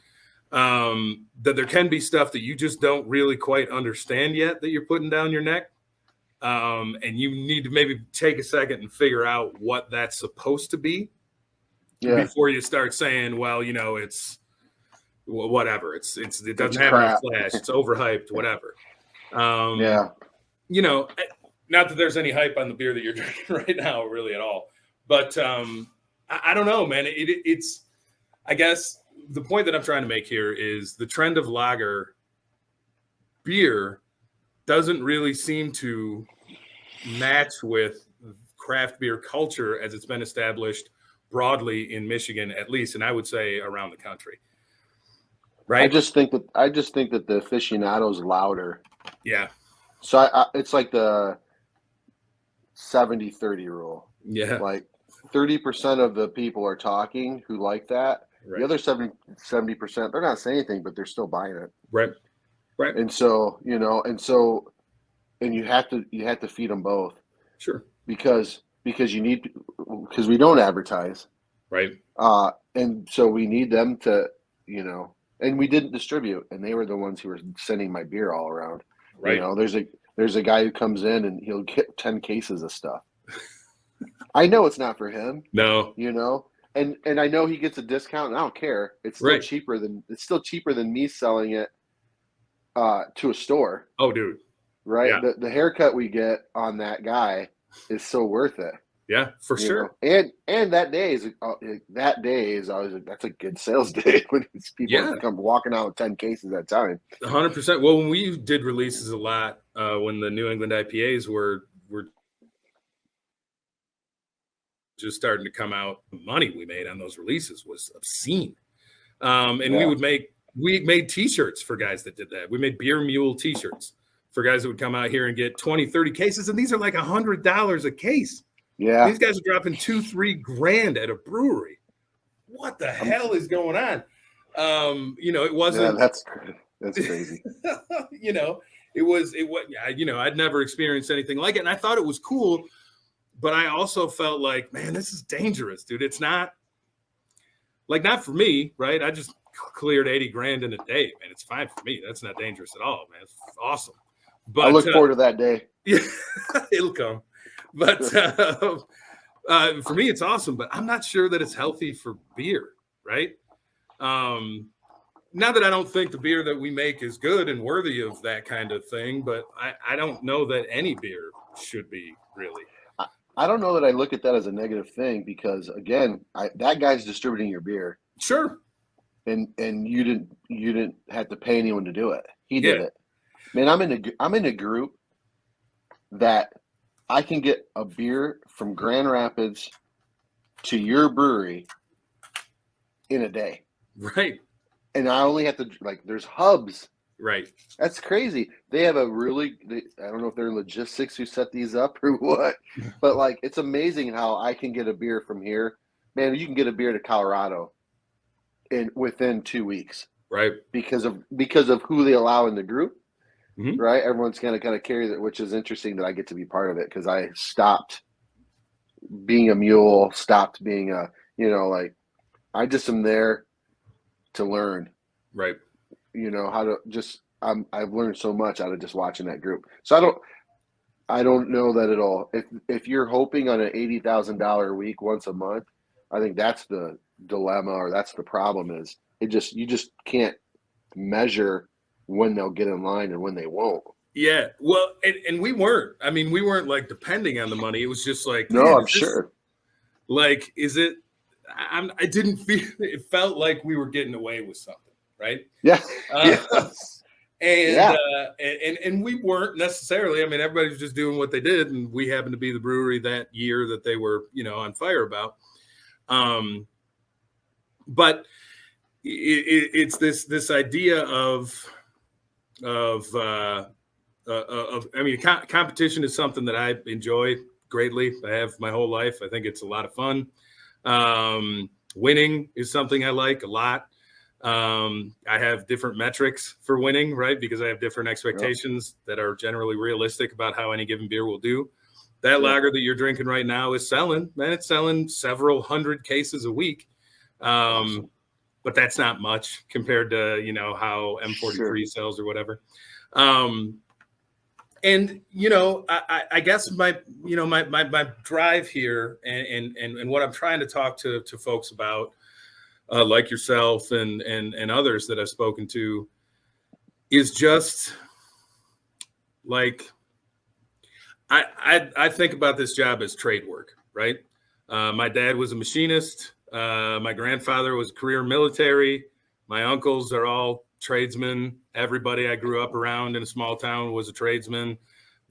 That there can be stuff that you just don't really quite understand yet that you're putting down your neck. And you need to maybe take a second and figure out what that's supposed to be before you start saying, well, it's whatever. It doesn't have any flash. It's overhyped, whatever. Not that there's any hype on the beer that you're drinking right now, really at all. But I don't know, man. It's, I guess, the point that I'm trying to make here is the trend of lager beer doesn't really seem to match with craft beer culture as it's been established broadly in Michigan, at least, and I would say around the country. Right. I just think that the aficionado's louder. Yeah. So it's like the 70-30 rule. Yeah. Like 30% of the people are talking who like that. Right. The other 70%, they're not saying anything, but they're still buying it. Right. Right. And so, and you have to feed them both. Sure. Because we don't advertise. Right. And so we need them to, and we didn't distribute, and they were the ones who were sending my beer all around. Right. There's a guy who comes in and he'll get 10 cases of stuff. I know it's not for him. No. And I know he gets a discount, and I don't care. It's still cheaper than me selling it to a store. Oh, dude. Right. Yeah. The haircut we get on that guy is so worth it. Yeah, for sure. And that day is always that's a good sales day when these people come walking out with 10 cases at a time. 100%. Well, when we did releases a lot, when the New England IPAs were just starting to come out, the money we made on those releases was obscene. And we made t-shirts for guys that did that. We made Beer Mule t-shirts for guys that would come out here and get 20, 30 cases. And these are like $100 a case. Yeah. These guys are dropping $2-3 grand at a brewery. What the hell is going on? It wasn't. Yeah, that's crazy. It was. I'd never experienced anything like it, and I thought it was cool. But I also felt like, man, this is dangerous, dude. It's not for me, right? I just cleared 80 grand in a day, man. It's fine for me. That's not dangerous at all, man. It's awesome. But I look forward to that day. Yeah, it'll come. But for me, it's awesome. But I'm not sure that it's healthy for beer, right? Not that I don't think the beer that we make is good and worthy of that kind of thing, but I don't know that any beer should be, really. I don't know that I look at that as a negative thing because, again, that guy's distributing your beer. Sure. And you didn't have to pay anyone to do it. He did it. Man, I'm in a group that I can get a beer from Grand Rapids to your brewery in a day. Right. And I only have to, there's hubs. Right. That's crazy. They have I don't know if they're logistics who set these up or what, but it's amazing how I can get a beer from here. Man, you can get a beer to Colorado within 2 weeks. Right. Because of who they allow in the group. Mm-hmm. Right. Everyone's going to kind of carry that, which is interesting that I get to be part of it because I stopped being a mule, stopped being I just am there to learn. Right. How to I've learned so much out of just watching that group. So I don't know that at all. If you're hoping on an $80,000 a week once a month, I think that's the dilemma, or that's the problem. Is you just can't measure when they'll get in line and when they won't. Yeah, well, and we weren't. I mean, we weren't like depending on the money. It was just like, No, man, I'm sure. like, is it? I didn't feel. It felt like we were getting away with something, right? Yeah. Yes. And, Yeah. and we weren't necessarily. I mean, everybody was just doing what they did, and we happened to be the brewery that year that they were, on fire about. But it's this idea of I mean, competition is something that I enjoy greatly. I have my whole life. I think it's a lot of fun. Winning is something I like a lot. I have different metrics for winning, right? Because I have different expectations that are generally realistic about how any given beer will do. That lager that you're drinking right now is selling, man. It's selling several hundred cases a week. Awesome. But that's not much compared to, how M43 sells or whatever. And I guess my drive here and what I'm trying to talk to folks about, like yourself and others that I've spoken to, is just like I think about this job as trade work, right? My dad was a machinist. My grandfather was career military. My uncles are all tradesmen. Everybody I grew up around in a small town was a tradesman.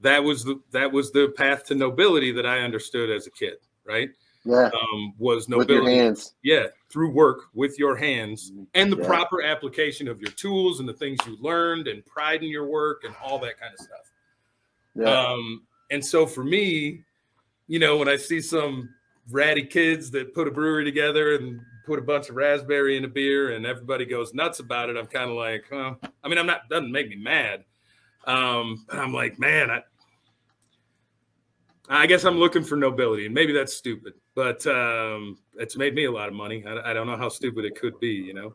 That was the path to nobility that I understood as a kid, right? Yeah. Was nobility. With your hands. Yeah, through work with your hands and the proper application of your tools and the things you learned and pride in your work and all that kind of stuff. Yeah. And so for me, when I see some ratty kids that put a brewery together and put a bunch of raspberry in a beer and everybody goes nuts about it, I'm kind of like, huh? I mean, doesn't make me mad. But I'm like, man, I guess I'm looking for nobility, and maybe that's stupid, but it's made me a lot of money. I don't know how stupid it could be, I don't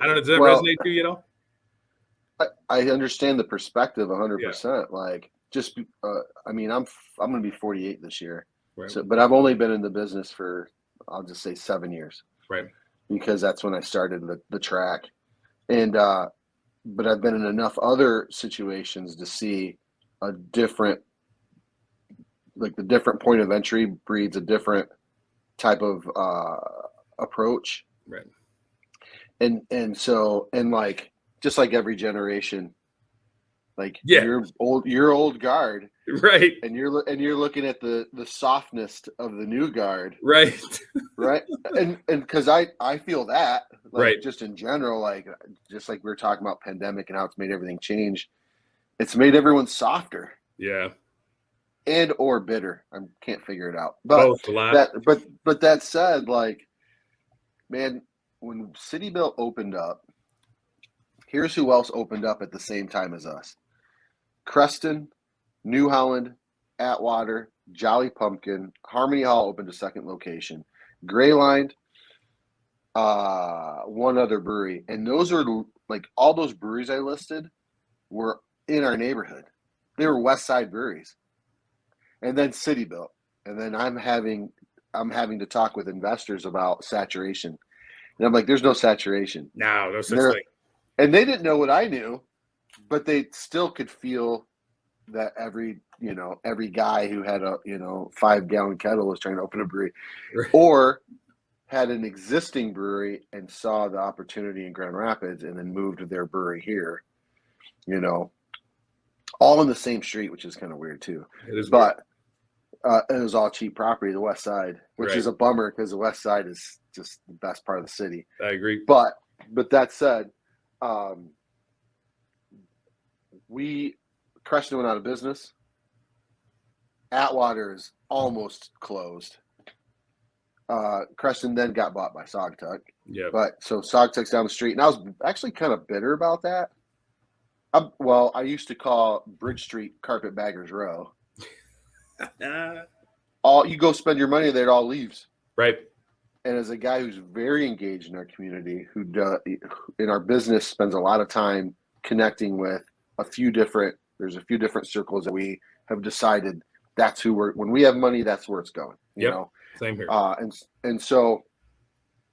know. Does that resonate to you, I understand the perspective 100%. Yeah. Like, just, I mean, I'm going to be 48 this year. Right. So, but I've only been in the business for, I'll just say 7 years. Right. Because that's when I started the track. And, but I've been in enough other situations to see a different, like the different point of entry breeds a different type of approach. Right. And so, and like, just like every generation, like your old guard, right? And you're looking at the softness of the new guard, right? Right. And because I feel that, like, right, just in general, like, just like we were talking about pandemic and how it's made everything change, it's made everyone softer. Yeah. And or bitter. I can't figure it out. But both a lot. But that said, like, man, when CityBuilt opened up, here's who else opened up at the same time as us: Creston, New Holland, Atwater, Jolly Pumpkin, Harmony Hall opened a second location, Greyline, one other brewery, and those are like all those breweries I listed were in our neighborhood. They were West Side breweries, and then CityBuilt, and then I'm having to talk with investors about saturation, and I'm like, "There's no saturation. No such thing." And they didn't know what I knew, but they still could feel that every guy who had a 5-gallon kettle was trying to open a brewery, right, or had an existing brewery and saw the opportunity in Grand Rapids and then moved their brewery here, all in the same street, which is kind of weird too. It is, but it was all cheap property, the West Side, which right, is a bummer because the West Side is just the best part of the city. I agree. But that said, Creston went out of business. Atwater is almost closed. Creston then got bought by Saugatuck. Yeah. But so Saugatuck's down the street, and I was actually kind of bitter about that. I used to call Bridge Street Carpetbaggers Row. You go spend your money there, it all leaves. Right. And as a guy who's very engaged in our community, who in our business spends a lot of time connecting with there's a few different circles that we have decided that's who when we have money, that's where it's going. You know, same here. And so,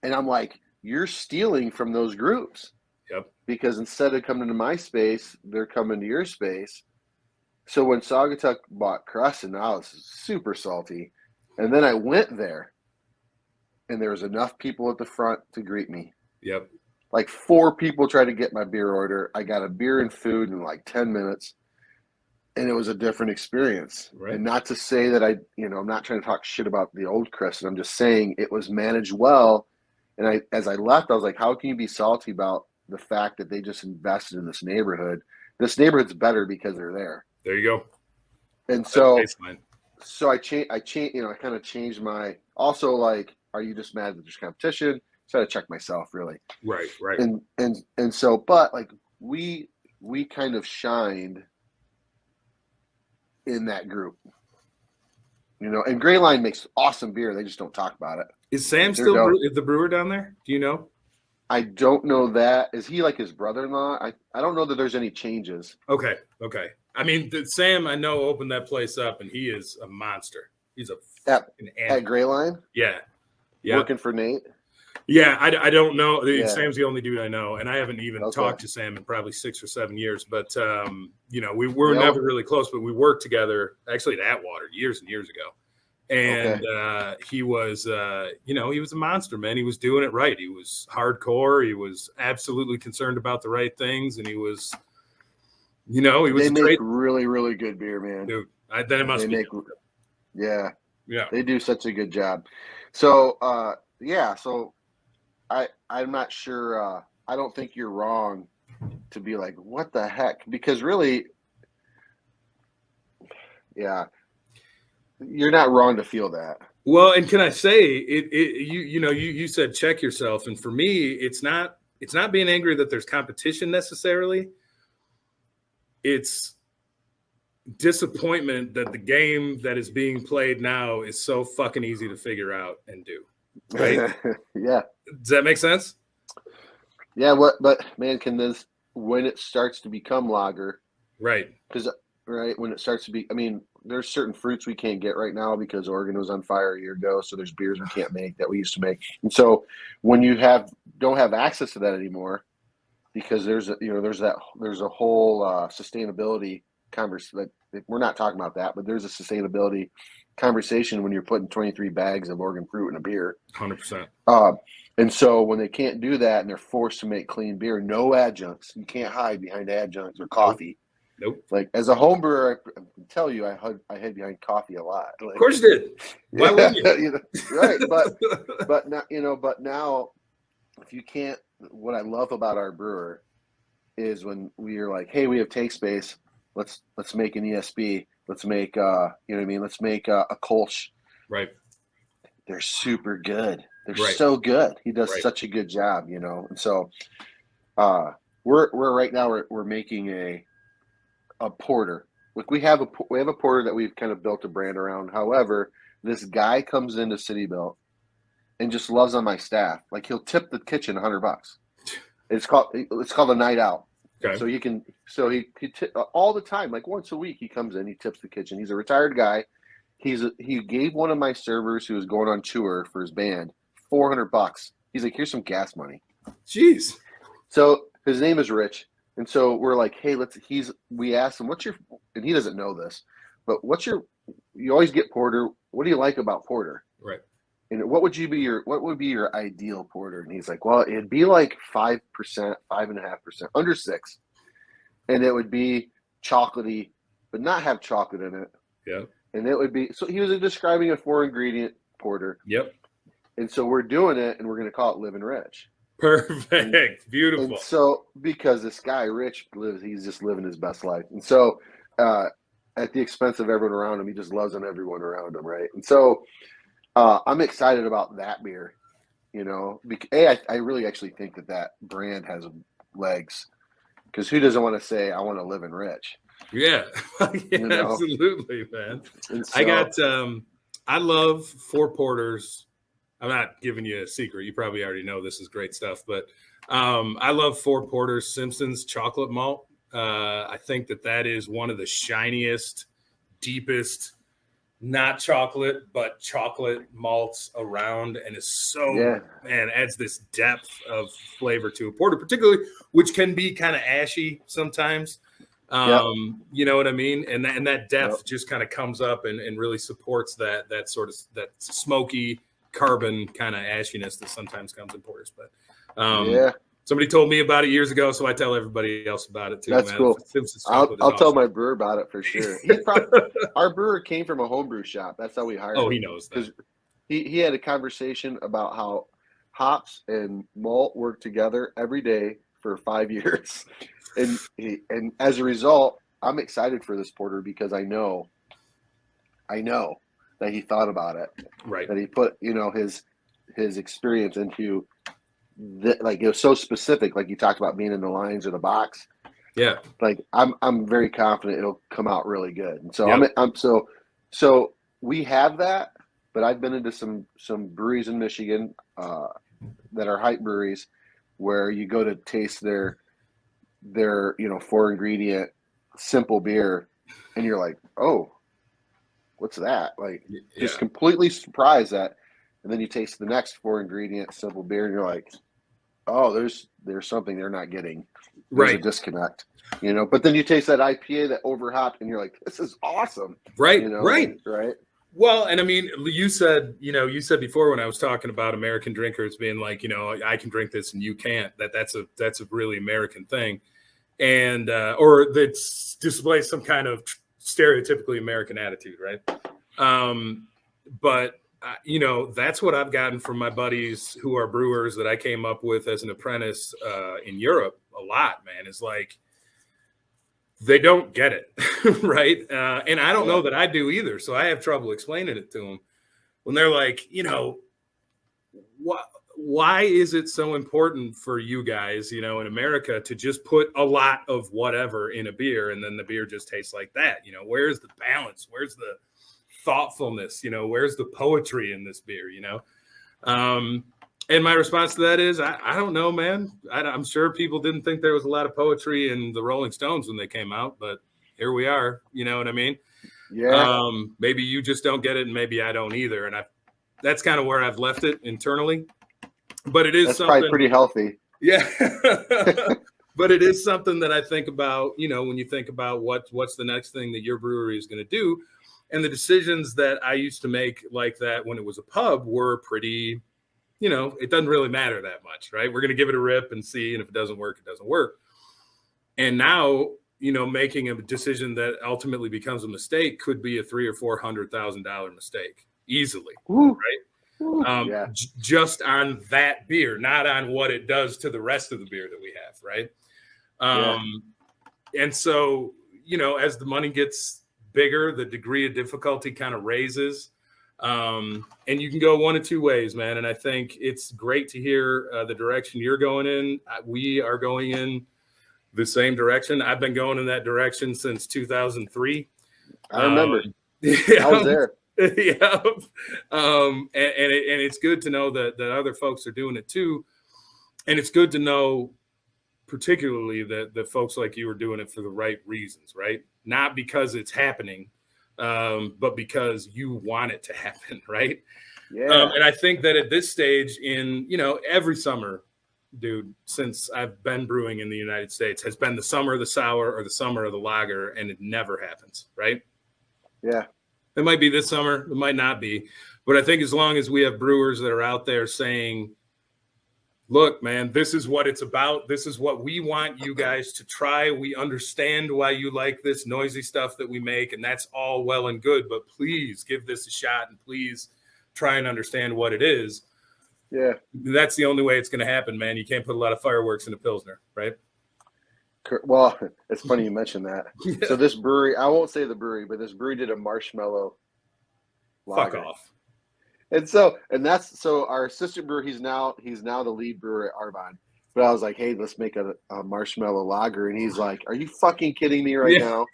and I'm like, you're stealing from those groups. Yep. Because instead of coming to my space, they're coming to your space. So when Saugatuck bought Crescent, I was super salty. And then I went there, and there was enough people at the front to greet me. Yep. Like 4 people tried to get my beer order. I got a beer and food in like 10 minutes. And it was a different experience. Right. And not to say that I'm not trying to talk shit about the old Crescent. I'm just saying it was managed well. And as I left, I was like, how can you be salty about the fact that they just invested in this neighborhood? This neighborhood's better because they're there. There you go. And so, I kind of changed my, also like, are you just mad that there's competition? So I had to check myself really. Right. And so, but like we kind of shined in that group, and Gray Line makes awesome beer. They just don't talk about it. Is Sam still the brewer down there? Do you know? I don't know that. Is he like his brother-in-law? I don't know that there's any changes. Okay. I mean, Sam, I know, opened that place up, and he is a monster. He's at Gray Line. Yeah. Working for Nate. Yeah, I don't know. Sam's the only dude I know, and I haven't even talked to Sam in probably 6 or 7 years. But we were never really close, but we worked together actually at Atwater years and years ago. And he was, he was a monster, man. He was doing it right. He was hardcore. He was absolutely concerned about the right things, and he was, he was. They make really, really good beer, man. Dude, then it must be. Yeah. They do such a good job. So, So, I'm not sure. I don't think you're wrong to be like, what the heck? Because really, you're not wrong to feel that. Well, and can I say you said check yourself, and for me, it's not being angry that there's competition necessarily. It's disappointment that the game that is being played now is so fucking easy to figure out and do. Right? Yeah. Does that make sense? Yeah. But man, when it starts to become lager, right? When it starts to be, I mean, there's certain fruits we can't get right now because Oregon was on fire a year ago. So there's beers we can't make that we used to make. And so when you don't have access to that anymore, because there's a whole sustainability conversation. We're not talking about that, but there's a sustainability conversation when you're putting 23 bags of Oregon fruit in a beer. 100%. And so when they can't do that and they're forced to make clean beer, no adjuncts, you can't hide behind adjuncts or coffee. Nope. Like as a home brewer, I can tell you, I hid behind coffee a lot. Like, of course you did. Why wouldn't you? Right. But now, but now if you can't, what I love about our brewer is when we are like, hey, we have take space. Let's make an ESB. Let's make Let's make a Kolsch. Right. They're super good. They're so good. He does such a good job, And so we're right now we're making a porter. Like we have a porter that we've kind of built a brand around. However, this guy comes into CityBuild and just loves on my staff. Like he'll tip the kitchen $100. It's called a night out. Okay. So he all the time, like once a week he comes in, he tips the kitchen. He's a retired guy. He gave one of my servers who was going on tour for his band $400. He's like, here's some gas money. Jeez. So his name is Rich. And so we're like, hey, we asked him, and he doesn't know this, but you always get porter. What do you like about porter? Right. And what would be your ideal porter? And he's like, well, it'd be like 5%, 5.5%, under 6. And it would be chocolatey, but not have chocolate in it. Yeah. And it would be, so he was describing a 4-ingredient porter. Yep. And so we're doing it and we're going to call it Living Rich. Perfect. Beautiful. And so because this guy, Rich, he's just living his best life. And so at the expense of everyone around him, he just loves on everyone around him. Right. And so I'm excited about that beer, I really actually think that brand has legs, because who doesn't want to say, I want to live in Rich? Yeah. Absolutely, man. So, I love 4 porters. I'm not giving you a secret. You probably already know this is great stuff, but I love 4 porters, Simpson's chocolate malt. I think that is one of the shiniest, deepest, not chocolate, but chocolate malts around, and is so, man, adds this depth of flavor to a porter, particularly, which can be kind of ashy sometimes. You know what I mean? And that depth just kind of comes up and really supports that sort of that smoky carbon kind of ashiness that sometimes comes in porters. But somebody told me about it years ago, so I tell everybody else about it too. That's man. cool. I'll tell awesome. my brewer about it for sure. Our brewer came from a homebrew shop. That's how we hired him. Oh, he knows that. He had a conversation about how hops and malt work together every day for 5 years. And as a result, I'm excited for this porter because I know that he thought about it. Right. That he put, his experience into like it was so specific, like you talked about being in the lines or the box. Yeah. Like I'm very confident it'll come out really good. And so so we have that, but I've been into some breweries in Michigan that are hype breweries where you go to taste their 4 ingredient simple beer and you're like, oh, what's that? Like just completely surprised that. And then you taste the next 4 ingredient simple beer and you're like, oh, there's something they're not getting. There's a disconnect, but then you taste that IPA that overhopped and you're like, this is awesome. Right. Right. Well, and I mean, you said before when I was talking about American drinkers being like, I can drink this and you can't, that's a really American thing. And, or that displays some kind of stereotypically American attitude. Right. But that's what I've gotten from my buddies who are brewers that I came up with as an apprentice in Europe a lot, man, is like, they don't get it. Right. And I don't know that I do either. So I have trouble explaining it to them when they're like, why is it so important for you guys, in America to just put a lot of whatever in a beer and then the beer just tastes like that? Where's the balance? Where's the thoughtfulness? Where's the poetry in this beer? And my response to that is, I don't know, man. I'm sure people didn't think there was a lot of poetry in the Rolling Stones when they came out, but here we are. You know what I mean? Yeah. Maybe you just don't get it, and maybe I don't either. And that's kind of where I've left it internally. But it is something probably pretty healthy. Yeah. But it is something that I think about, when you think about what's the next thing that your brewery is going to do. And the decisions that I used to make like that when it was a pub were pretty, it doesn't really matter that much, right? We're going to give it a rip and see. And if it doesn't work, it doesn't work. And now, making a decision that ultimately becomes a mistake could be a $300,000 or $400,000 mistake easily. Ooh. Right. Just on that beer, not on what it does to the rest of the beer that we have. Right. And so, as the money gets bigger, the degree of difficulty kind of raises. And you can go one of two ways, man. And I think it's great to hear the direction you're going in. We are going in the same direction. I've been going in that direction since 2003. I remember. I was there. Yeah. And it's good to know that other folks are doing it too. And it's good to know particularly that folks like you are doing it for the right reasons, right? Not because it's happening, but because you want it to happen, right? Yeah. And I think that at this stage in, every summer, dude, since I've been brewing in the United States has been the summer of the sour or the summer of the lager, and it never happens, right? Yeah. It might be this summer, it might not be. But I think as long as we have brewers that are out there saying, look, man, this is what it's about. This is what we want you guys to try. We understand why you like this noisy stuff that we make, and that's all well and good, but please give this a shot and please try and understand what it is. Yeah. That's the only way it's going to happen, man. You can't put a lot of fireworks in a Pilsner, right? Well, it's funny you mentioned that. Yeah. So this brewery, I won't say the brewery, but this brewery did a marshmallow lager. Fuck off. And so our assistant brewer, he's now the lead brewer at Arbonne. But I was like, hey, let's make a marshmallow lager. And he's like, are you fucking kidding me right now?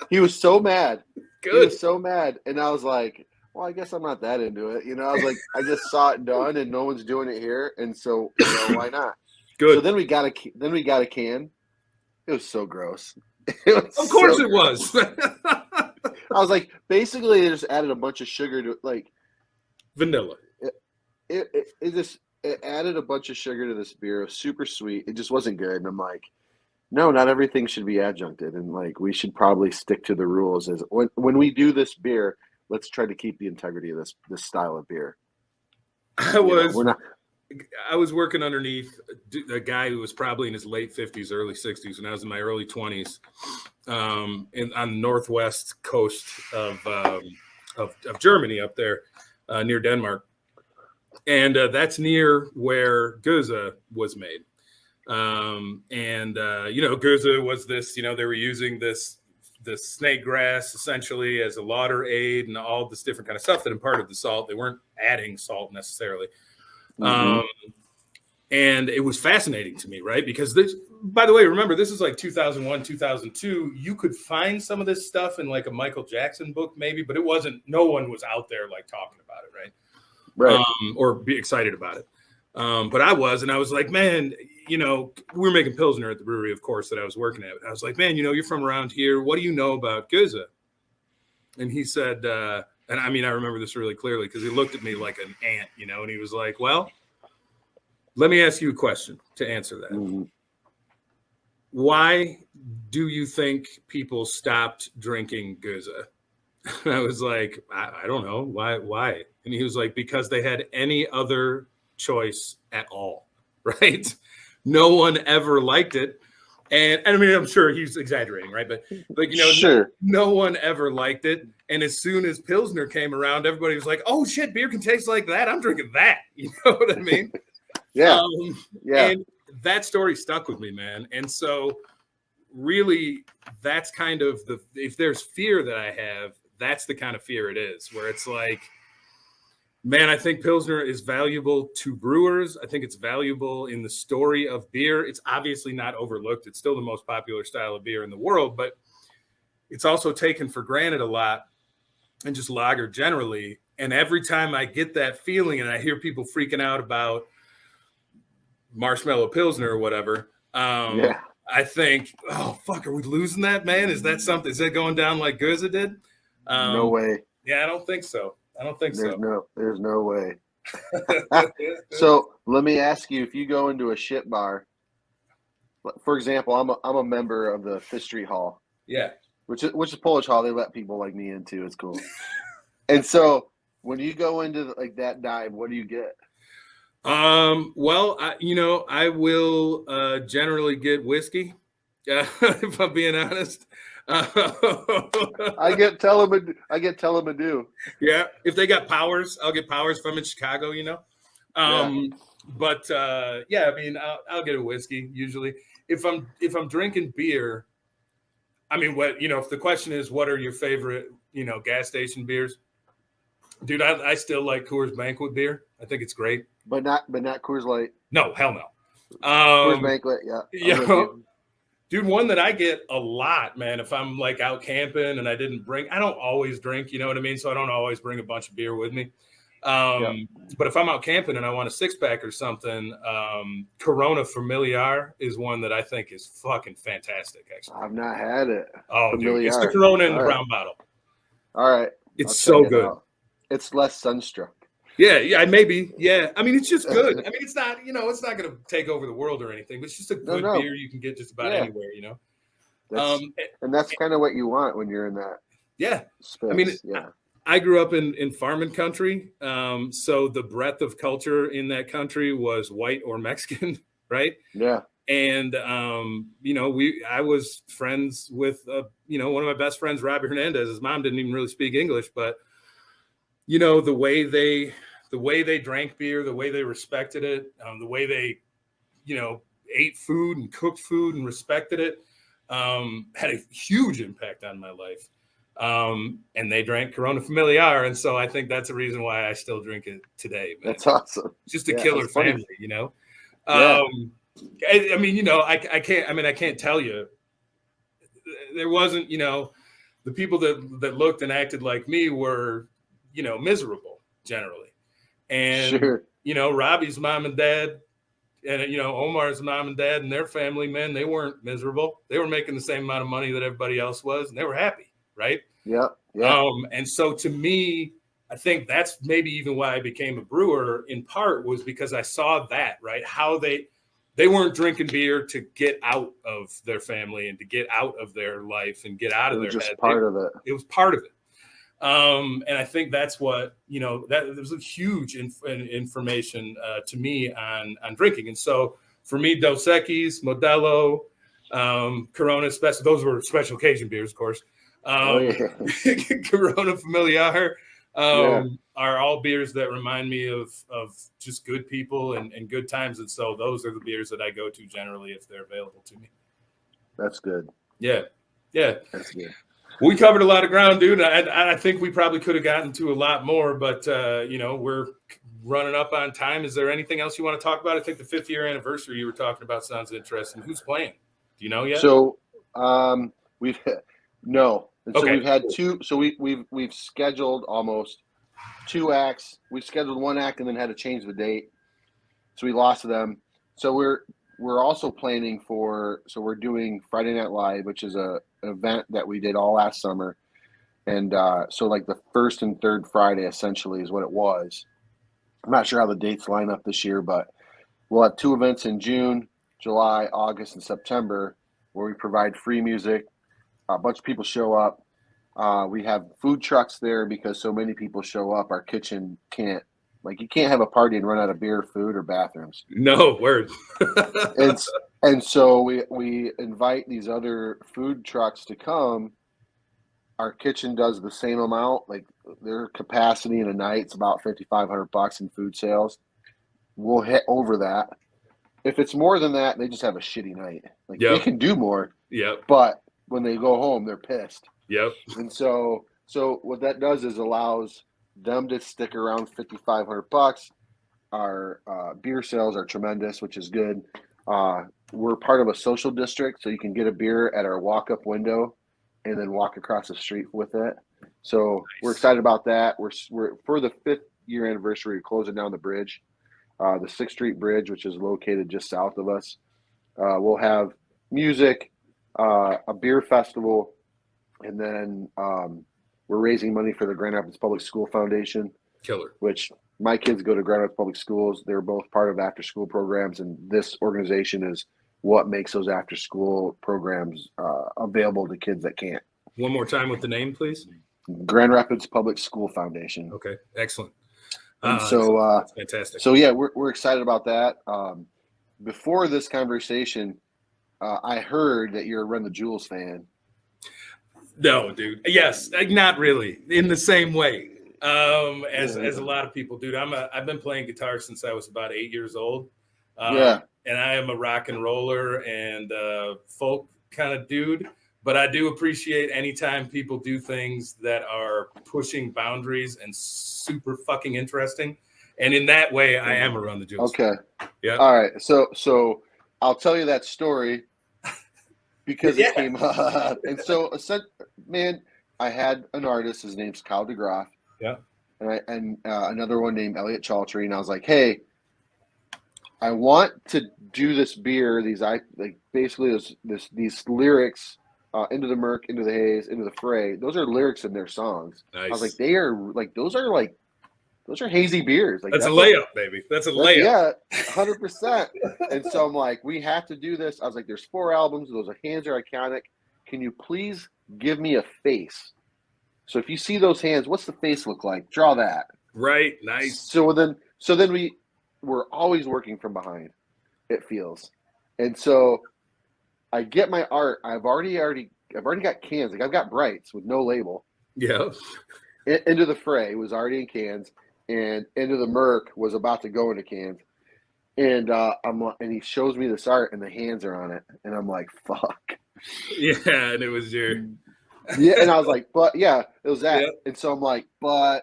He was so mad. Good. He was so mad. And I was like, well, I guess I'm not that into it. I was like, I just saw it done and no one's doing it here. And so, why not? Good. So then we got a can. It was so gross. Of course it was. I was like, basically, they just added a bunch of sugar to like Vanilla. it added a bunch of sugar to this beer. It was super sweet. It just wasn't good. And I'm like, no, not everything should be adjuncted, and like we should probably stick to the rules. As when we do this beer, let's try to keep the integrity of this style of beer. I was working underneath a guy who was probably in his late 50s, early 60s, when I was in my early 20s, on the northwest coast of Germany, up there near Denmark, and that's near where Goeze was made. Goeze was this. They were using this snake grass essentially as a lauder aid and all this different kind of stuff that imparted the salt. They weren't adding salt necessarily. And it was fascinating to me, right? Because this, by the way, remember, this is like 2001, 2002. You could find some of this stuff in like a Michael Jackson book, maybe, but no one was out there like talking about it, right? Right. Or be excited about it. But I was like, man, we were making Pilsner at the brewery, of course, that I was working at. I was like, man, you're from around here. What do you know about Goeze? And he said, and I mean, I remember this really clearly because he looked at me like an ant, and he was like, well, let me ask you a question to answer that. Mm-hmm. Why do you think people stopped drinking Goeze? And I was like, I don't know. Why? And he was like, because they had any other choice at all, right? No one ever liked it. And I mean, I'm sure he's exaggerating, right? But sure. No one ever liked it. And as soon as Pilsner came around, everybody was like, oh shit, beer can taste like that. I'm drinking that. You know what I mean? Yeah. And that story stuck with me, man. And so really that's kind of if there's fear that I have, that's the kind of fear it is, where it's like, man, I think Pilsner is valuable to brewers. I think it's valuable in the story of beer. It's obviously not overlooked. It's still the most popular style of beer in the world, but it's also taken for granted a lot, and just lager generally. And every time I get that feeling and I hear people freaking out about Marshmallow Pilsner or whatever, I think, oh, fuck, are we losing that, man? Is that going down like Goeze did? No way. Yeah, I don't think so. There's no way. So let me ask you, if you go into a shit bar, for example, I'm a member of the Fifth Street Hall. Yeah. Which is Polish Hall. They let people like me into. It's cool. And so when you go into like that dive, what do you get? Well, I will generally get whiskey, if I'm being honest. I get Telemadu. Yeah, if they got Powers, I'll get Powers. If I'm in Chicago, But I mean, I'll get a whiskey usually. If I'm drinking beer, I mean, if the question is what are your favorite, gas station beers, dude, I still like Coors Banquet beer. I think it's great. But not Coors Light. No, hell no. Coors Banquet, yeah. Dude, one that I get a lot, man, if I'm like out camping and I don't always drink, you know what I mean? So I don't always bring a bunch of beer with me. But if I'm out camping and I want a 6-pack or something, Corona Familiar is one that I think is fucking fantastic, actually. I've not had it. Oh, Familiar. Dude, it's the Corona in the brown bottle. All right. It's so good. It's less sunstruck. Yeah, maybe. Yeah. I mean, it's just good. I mean, it's not, it's not going to take over the world or anything, but it's just a good beer you can get just about anywhere, And that's kind of what you want when you're in that space. I mean, I grew up in farming country. So the breadth of culture in that country was white or Mexican, right? Yeah. And, I was friends with, one of my best friends, Robbie Hernandez. His mom didn't even really speak English, but the way they drank beer, the way they respected it, the way they, ate food and cooked food and respected it, had a huge impact on my life. And they drank Corona Familiar. And so I think that's a reason why I still drink it today, man. That's awesome. Just a killer family, I mean, I can't tell you. There wasn't, the people that looked and acted like me were, miserable generally. And, Robbie's mom and dad and, Omar's mom and dad and their family, man, they weren't miserable. They were making the same amount of money that everybody else was, and they were happy, right? Yeah. Yeah. And so to me, I think that's maybe even why I became a brewer in part was because I saw that, right? How they weren't drinking beer to get out of their family and to get out of their life and get out It of was their just head. part of it. It was part of it. And I think that's what, that was a huge information to me on drinking. And so for me, Dos Equis, Modelo, Corona, those were special occasion beers, of course. Corona Familiar are all beers that remind me of just good people and good times. And so those are the beers that I go to generally if they're available to me. That's good. Yeah. That's good. We covered a lot of ground, dude. I think we probably could have gotten to a lot more, but we're running up on time. Is there anything else you want to talk about? I think the 5th year anniversary you were talking about sounds interesting. Who's playing? Do you know yet? So we've no. And so Okay. we've had two. So we've scheduled almost 2 acts. We scheduled 1 act and then had to change the date. So we lost them. So we're also planning for. So we're doing Friday Night Live, which is an event that we did all last summer, and so like the 1st and 3rd Friday essentially is what it was. I'm not sure how the dates line up this year, but we'll have 2 events in June, July, August, and September where we provide free music. A bunch of people show up. We have food trucks there because so many people show up. Our kitchen can't, you can't have a party and run out of beer, food, or bathrooms. No, word. and so we invite these other food trucks to come. Our kitchen does the same amount. Like their capacity in a night is about $5,500 in food sales. We'll hit over that. If it's more than that, they just have a shitty night. They can do more. Yep. But when they go home, they're pissed. Yep. And so what that does is allows them to stick around $5,500. Our beer sales are tremendous, which is good. We're part of a social district, so you can get a beer at our walk-up window and then walk across the street with it. So nice. We're excited about that. We're for the 5th year anniversary, we're closing down the bridge, the 6th Street Bridge, which is located just south of us. We'll have music, a beer festival, and then we're raising money for the Grand Rapids Public School Foundation. Killer. Which my kids go to Grand Rapids Public Schools. They're both part of after-school programs, and this organization is what makes those after-school programs available to kids that can't. One more time with the name, please. Grand Rapids Public School Foundation. Okay, excellent. So that's fantastic. So yeah, we're excited about that. Before this conversation, I heard that you're a Run the Jewels fan. No, dude. Yes, not really. In the same way as a lot of people, dude. I've been playing guitar since I was about 8 years old. And I am a rock and roller and folk kind of dude. But I do appreciate anytime people do things that are pushing boundaries and super fucking interesting. And in that way, I am around the jewels. Okay. Yeah. All right. So I'll tell you that story because it came up. And so, man, I had an artist. His name's Kyle DeGroff. Yeah. And another one named Elliot Chaltry. And I was like, hey, I want to do this beer. These lyrics. Into the murk, into the haze, into the fray. Those are lyrics in their songs. Nice. I was like, those are hazy beers. That's a layup, baby. That's a layup. Yeah, 100%. And so I'm like, we have to do this. I was like, there's 4 albums. Those hands are iconic. Can you please give me a face? So if you see those hands, what's the face look like? Draw that. Right. Nice. So then we're always working from behind. It feels, and so. I get my art. I've already got cans. I've got Brights with no label. Yeah. Into the Fray was already in cans, and Into the Murk was about to go into cans. And and he shows me this art, and the hands are on it, and I'm like, fuck. Yeah, and it was your. Yeah, and I was like, but yeah, it was that. Yeah. And so I'm like, but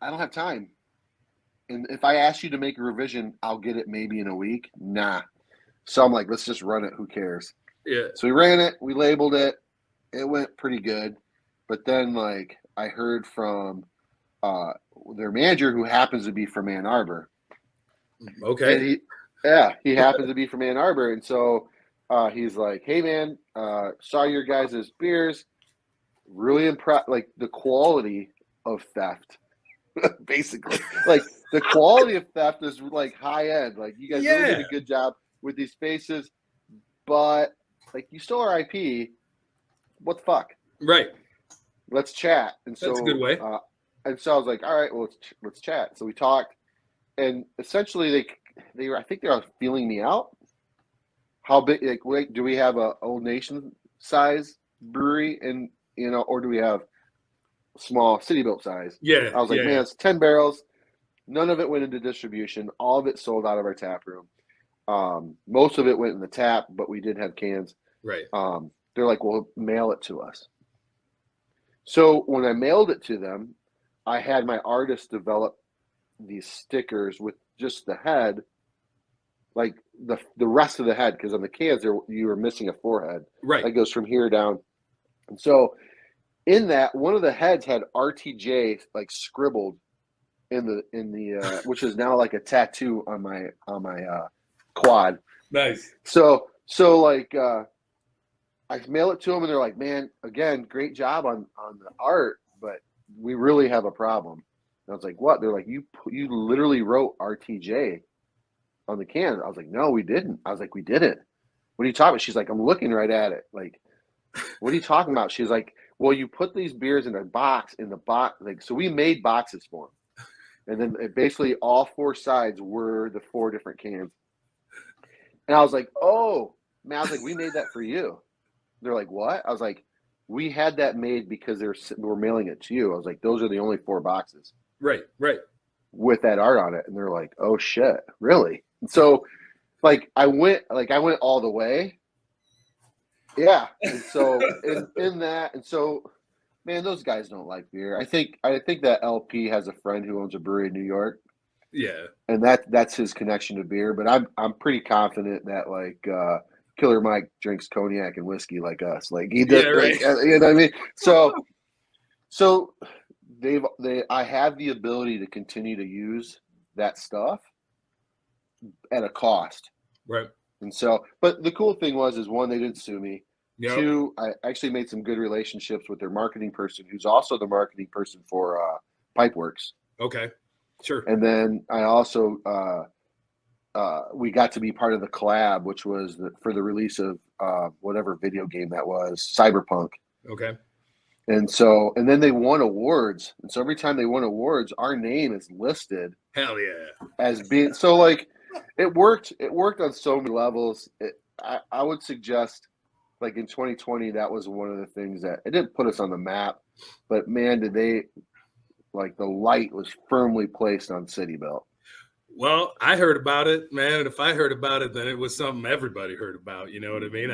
I don't have time. And if I ask you to make a revision, I'll get it maybe in a week. Nah. So I'm like, let's just run it. Who cares? Yeah. So we ran it, we labeled it, it went pretty good. But then I heard from their manager who happens to be from Ann Arbor. Okay. And he happens to be from Ann Arbor. And so he's like, hey man, saw your guys' beers. really impressed, like the quality of theft, basically. Like the quality of theft is like high end. Like you guys really did a good job with these faces, but like you stole our IP. What the fuck? Right. Let's chat. And so That's a good way. And so I was like, all right, well, let's chat. So we talked, and essentially they were, I think they were feeling me out. How big? Like, wait, do we have a Old Nation size brewery, and or do we have small Citybuilt size? Yeah. I was like, man, it's 10 barrels. None of it went into distribution. All of it sold out of our tap room. Most of it went in the tap, but we did have cans. Right. They're like, well, mail it to us. So when I mailed it to them, I had my artist develop these stickers with just the head, like the rest of the head, because on the cans you were missing a forehead. Right. That goes from here down. And so in that, one of the heads had RTJ like scribbled in the which is now like a tattoo on my quad. Nice. So like I mail it to them, and they're like, man, again, great job on the art, but we really have a problem. And I was like, what? They're like, you literally wrote RTJ on the can. I was like, no, we didn't. I was like, we didn't. What are you talking about? She's like, I'm looking right at it. Like, what are you talking about? She's like, well, you put these beers in a box, like, so we made boxes for them. And then basically all four sides were the four different cans. And I was like, oh, man, I was like, we made that for you. They're like, what? I was like, we had that made because we're mailing it to you. I was like, those are the only four boxes. Right. With that art on it. And they're like, oh shit, really? And so like I went all the way. Yeah. And so in that, and so man, those guys don't like beer. I think that LP has a friend who owns a brewery in New York. Yeah. And that's his connection to beer. But I'm pretty confident that like Killer Mike drinks cognac and whiskey like us. Like he does, right. You know what I mean? So I have the ability to continue to use that stuff at a cost. Right. And so, but the cool thing is one, they didn't sue me. Yep. Two, I actually made some good relationships with their marketing person, who's also the marketing person for Pipeworks. Okay. Sure. And then I also, we got to be part of the collab, which was for the release of whatever video game that was, Cyberpunk. Okay. And so, and then they won awards. And so every time they won awards, our name is listed. Hell yeah. As being, so like, it worked on so many levels. I would suggest, like in 2020, that was one of the things that it didn't put us on the map, but man, did they, like the light was firmly placed on CityBuild. Well, I heard about it, man. And if I heard about it, then it was something everybody heard about. You know what I mean?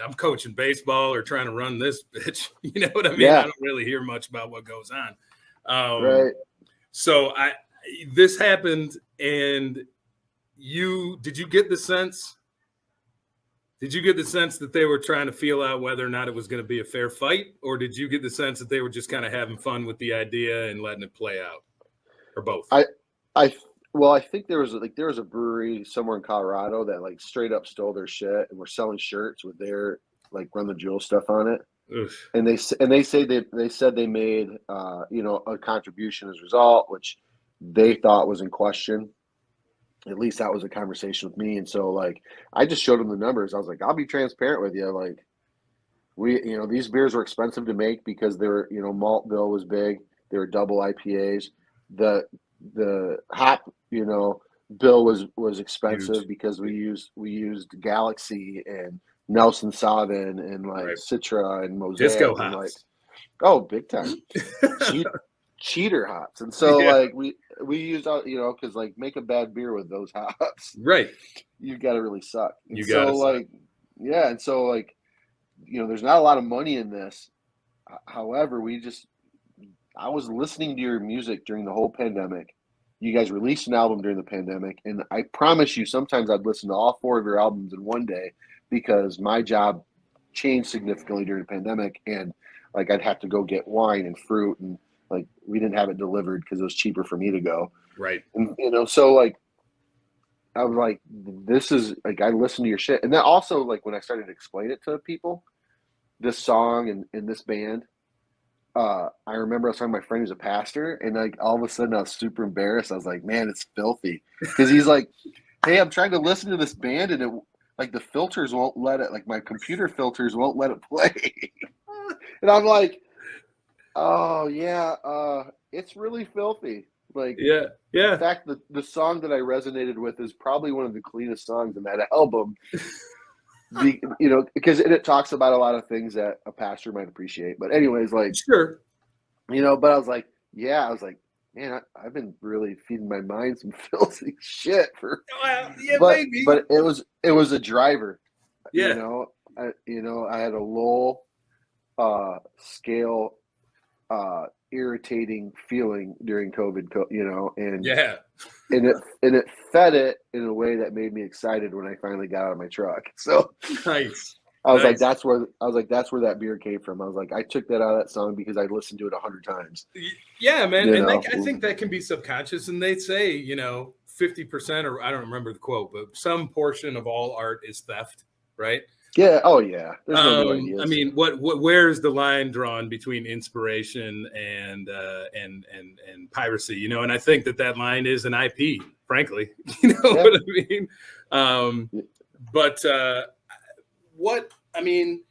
I'm coaching baseball or trying to run this bitch. You know what I mean? Yeah. I don't really hear much about what goes on. Right. So this happened, and did you get the sense that they were trying to feel out whether or not it was going to be a fair fight, or did you get the sense that they were just kind of having fun with the idea and letting it play out, or both? I think there was a brewery somewhere in Colorado that like straight up stole their shit and were selling shirts with their like Run the Jewel stuff on it. Oof. And they said they made a contribution as a result, which they thought was in question. At least that was a conversation with me. And so like I just showed them the numbers. I was like, I'll be transparent with you. Like these beers were expensive to make because they were, malt bill was big. They were double IPAs. The hop, bill was expensive. Huge. Because we used Galaxy and Nelson Sauvin and like right. Citra and Mosaic. Disco and hops. Like, big time. Cheater hops. And so like we used because like make a bad beer with those hops. Right. You got to really suck. And you got to like, suck. Yeah. And so like, there's not a lot of money in this. However, I was listening to your music during the whole pandemic. You guys released an album during the pandemic, and I promise you sometimes I'd listen to all four of your albums in one day because my job changed significantly during the pandemic, and like I'd have to go get wine and fruit, and like we didn't have it delivered because it was cheaper for me to go. Right. And so like I was like, this is like I listened to your shit. And then also like when I started to explain it to people, this song and this band. I remember I was talking to my friend who's a pastor, and like all of a sudden I was super embarrassed. I was like, man, it's filthy. Because he's like, hey, I'm trying to listen to this band, and it like the filters won't let it, like my computer filters won't let it play. And I'm like, oh yeah, it's really filthy. Like, Yeah. in fact, the song that I resonated with is probably one of the cleanest songs in that album. Because it talks about a lot of things that a pastor might appreciate. But anyways, like, Sure. but I was like, man, I've been really feeding my mind some filthy shit for. Well, yeah, but, maybe. But it was a driver. Yeah. I had a low scale irritating feeling during COVID, and Yeah. and it fed it in a way that made me excited when I finally got out of my truck. So Nice. I was like, that's where that beer came from. I was like, I took that out of that song because I listened to it 100 times. Yeah, man. And I think that can be subconscious. And they say, 50%, or I don't remember the quote, but some portion of all art is theft, right? Yeah. Oh yeah. There's no new ideas. I mean, where's the line drawn between inspiration and piracy? And I think that line is an IP, frankly. What I mean?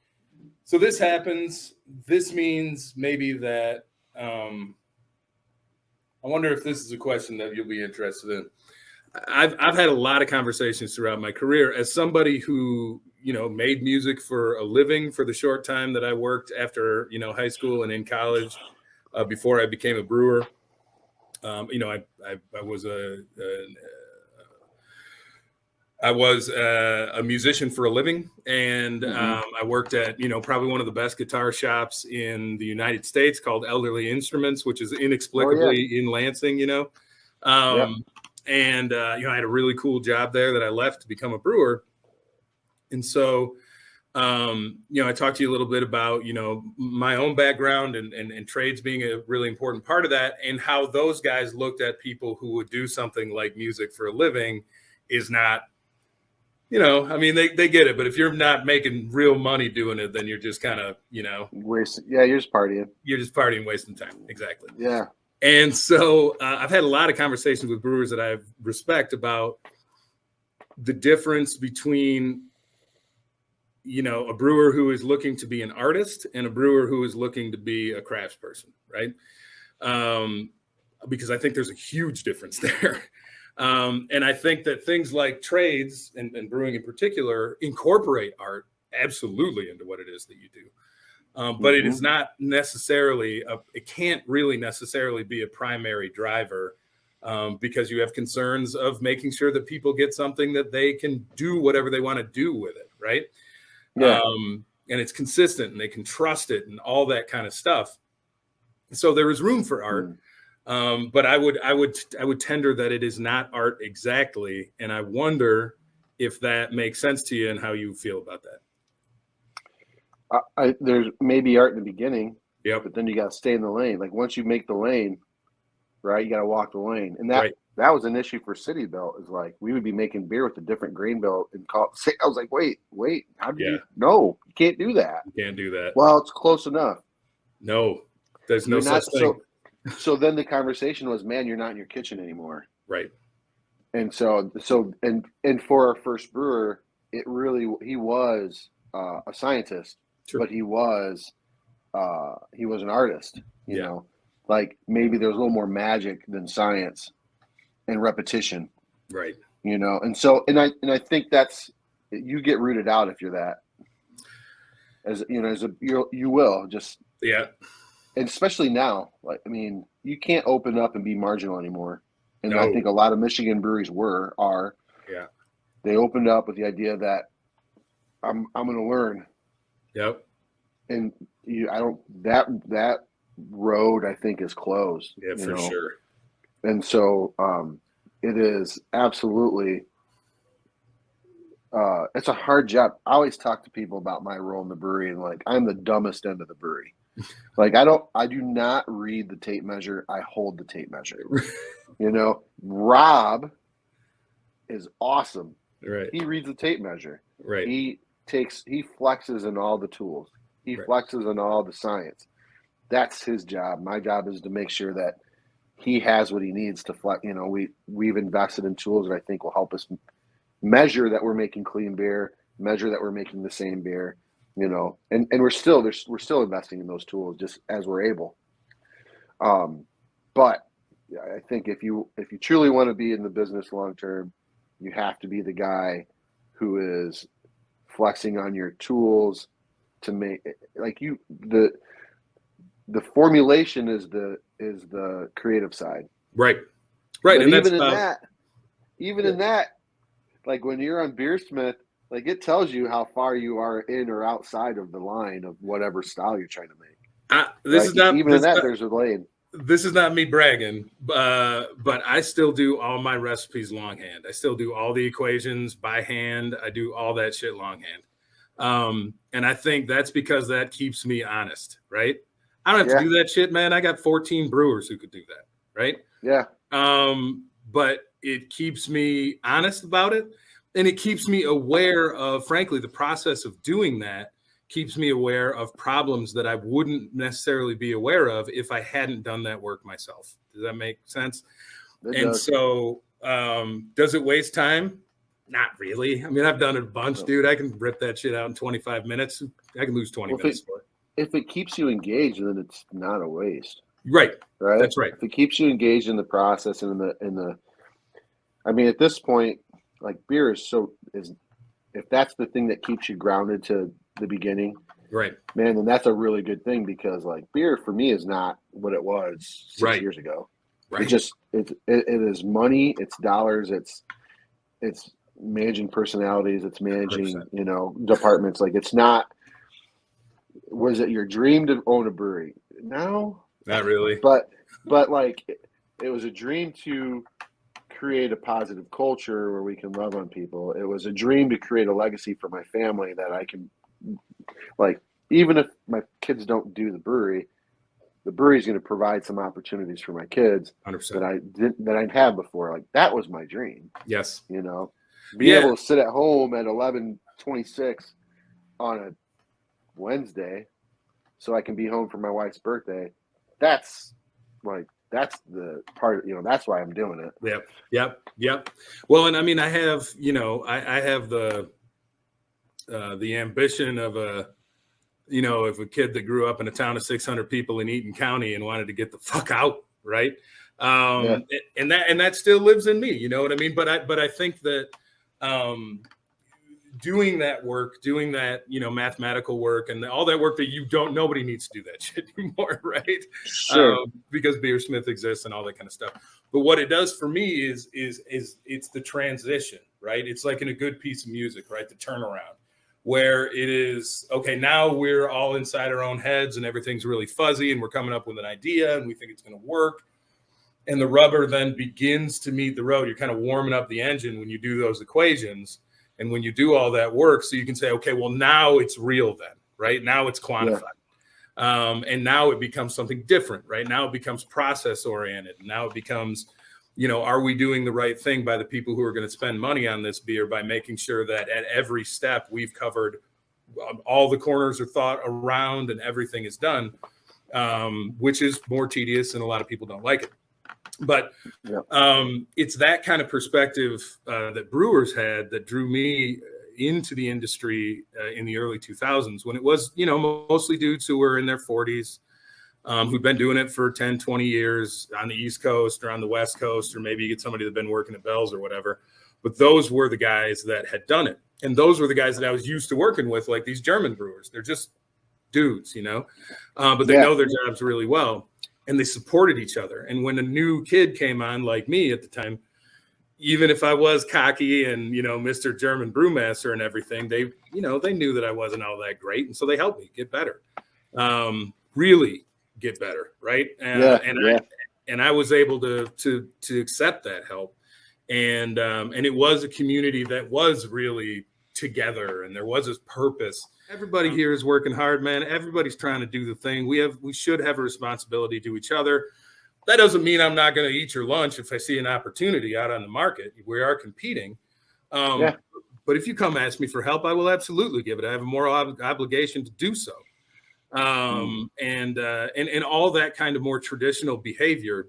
So this happens. This means maybe that. I wonder if this is a question that you'll be interested in. I've had a lot of conversations throughout my career as somebody who made music for a living for the short time that I worked after high school and in college, before I became a brewer. I was a musician for a living, and I worked at probably one of the best guitar shops in the United States called Elderly Instruments, which is inexplicably in Lansing. And I had a really cool job there that I left to become a brewer. And so, I talked to you a little bit about, my own background and trades being a really important part of that, and how those guys looked at people who would do something like music for a living is not, they get it. But if you're not making real money doing it, then you're just kind of, wasting. Yeah, you're just partying. You're just partying, wasting time. Exactly. Yeah. And so I've had a lot of conversations with brewers that I respect about the difference between, a brewer who is looking to be an artist and a brewer who is looking to be a craftsperson, right? Because I think there's a huge difference there. And I think that things like trades and brewing in particular incorporate art absolutely into what it is that you do. But it is not necessarily, it can't really necessarily be a primary driver, because you have concerns of making sure that people get something that they can do whatever they want to do with it, right? Yeah. And it's consistent and they can trust it and all that kind of stuff. So there is room for art. But I would tender that it is not art exactly. And I wonder if that makes sense to you and how you feel about that. There's maybe art in the beginning, but then you got to stay in the lane. Like once you make the lane, right, you got to walk the lane. And that was an issue for CityBuild. Is like we would be making beer with a different grain bill and I was like, wait, how do you? No, you can't do that. You can't do that. Well, it's close enough. No, there's no such thing. So then the conversation was, man, you're not in your kitchen anymore. Right. And so for our first brewer, he was a scientist. Sure. But he was an artist, you know, like maybe there's a little more magic than science and repetition. Right. And so, and I think that's, you get rooted out if you're that, you will just, and especially now, like, I mean, you can't open up and be marginal anymore. And I think a lot of Michigan breweries are, they opened up with the idea that I'm going to learn. Yep. And that road I think is closed. Yeah, for sure. And so it is absolutely it's a hard job. I always talk to people about my role in the brewery, and like I'm the dumbest end of the brewery. Like I do not read the tape measure. I hold the tape measure. Rob is awesome. Right. He reads the tape measure. Right. He flexes in all the tools. He Right. flexes on all the science. That's his job. My job is to make sure that he has what he needs to flex. You know, we've invested in tools that I think will help us measure that we're making clean beer, measure that we're making the same beer, you know, and we're still investing in those tools just as we're able. But yeah, I think if you truly want to be in the business long term, you have to be the guy who is flexing on your tools to make like the formulation is the creative side. Right. But And even that's in that, like when you're on Beersmith, like it tells you how far you are in or outside of the line of whatever style you're trying to make. this Like, is not even this in that, is not, there's a lane. this is not me bragging, but I still do all my recipes longhand. I still do all the equations by hand. I do all that shit longhand. And I think that's because that keeps me honest, right? I don't have to do that shit, man. I got 14 brewers who could do that, right? Yeah. But it keeps me honest about it. And it keeps me aware of, frankly, the process of doing that keeps me aware of problems that I wouldn't necessarily be aware of if I hadn't done that work myself. Does that make sense? So does it waste time? Not really. I mean, I've done it a bunch, dude. I can rip that shit out in 25 minutes. I can lose 20 minutes for it. If it keeps you engaged, then it's not a waste. Right. Right. That's right. If it keeps you engaged in the process and in the I mean, at this point, like beer is if that's the thing that keeps you grounded to the beginning, right, man, then that's a really good thing, because like beer for me is not what it was 6 years ago. Right. It is money, it's dollars, it's managing personalities, it's managing 100%. Departments. Like it's not. Was it your dream to own a brewery? No, not really. But like it was a dream to create a positive culture where we can love on people. It was a dream to create a legacy for my family that I can, like, even if my kids don't do the brewery is going to provide some opportunities for my kids 100%. that I didn't have before. Like that was my dream. Yes. Be able to sit at home at 11:26 on a Wednesday so I can be home for my wife's birthday. That's the part, that's why I'm doing it. Yep. Well, and I mean, I have the ambition of of a kid that grew up in a town of 600 people in Eaton County and wanted to get the fuck out. Right. And that still lives in me, you know what I mean? But I think that, doing that work, doing that, mathematical work and all that work that nobody needs to do that shit anymore, right? Sure. Because Beersmith exists and all that kind of stuff. But what it does for me is it's the transition, right? It's like in a good piece of music, right? The turnaround, where it is, okay, now we're all inside our own heads and everything's really fuzzy and we're coming up with an idea and we think it's going to work. And the rubber then begins to meet the road. You're kind of warming up the engine when you do those equations. And when you do all that work, so you can say, okay, well, now it's real then, right? Now it's quantified. And now it becomes something different, right? Now it becomes process oriented. Now it becomes, are we doing the right thing by the people who are going to spend money on this beer, by making sure that at every step we've covered all the corners are thought around and everything is done, which is more tedious and a lot of people don't like it. But it's that kind of perspective that brewers had that drew me into the industry in the early 2000s, when it was, mostly dudes who were in their 40s, who'd been doing it for 10, 20 years on the East Coast or on the West Coast, or maybe you get somebody that'd been working at Bell's or whatever. But those were the guys that had done it. And those were the guys that I was used to working with, like these German brewers. They're just dudes, but they know their jobs really well. And they supported each other. And when a new kid came on, like me at the time, even if I was cocky and, Mr. German Brewmaster and everything, they knew that I wasn't all that great. And so they helped me get better, really get better. Right. And I was able to accept that help. And it was a community that was really together, and there was this purpose. Everybody here is working hard, man. Everybody's trying to do the thing. We should have a responsibility to each other. That doesn't mean I'm not going to eat your lunch if I see an opportunity out on the market. We are competing. But if you come ask me for help, I will absolutely give it. I have a moral obligation to do so. and all that kind of more traditional behavior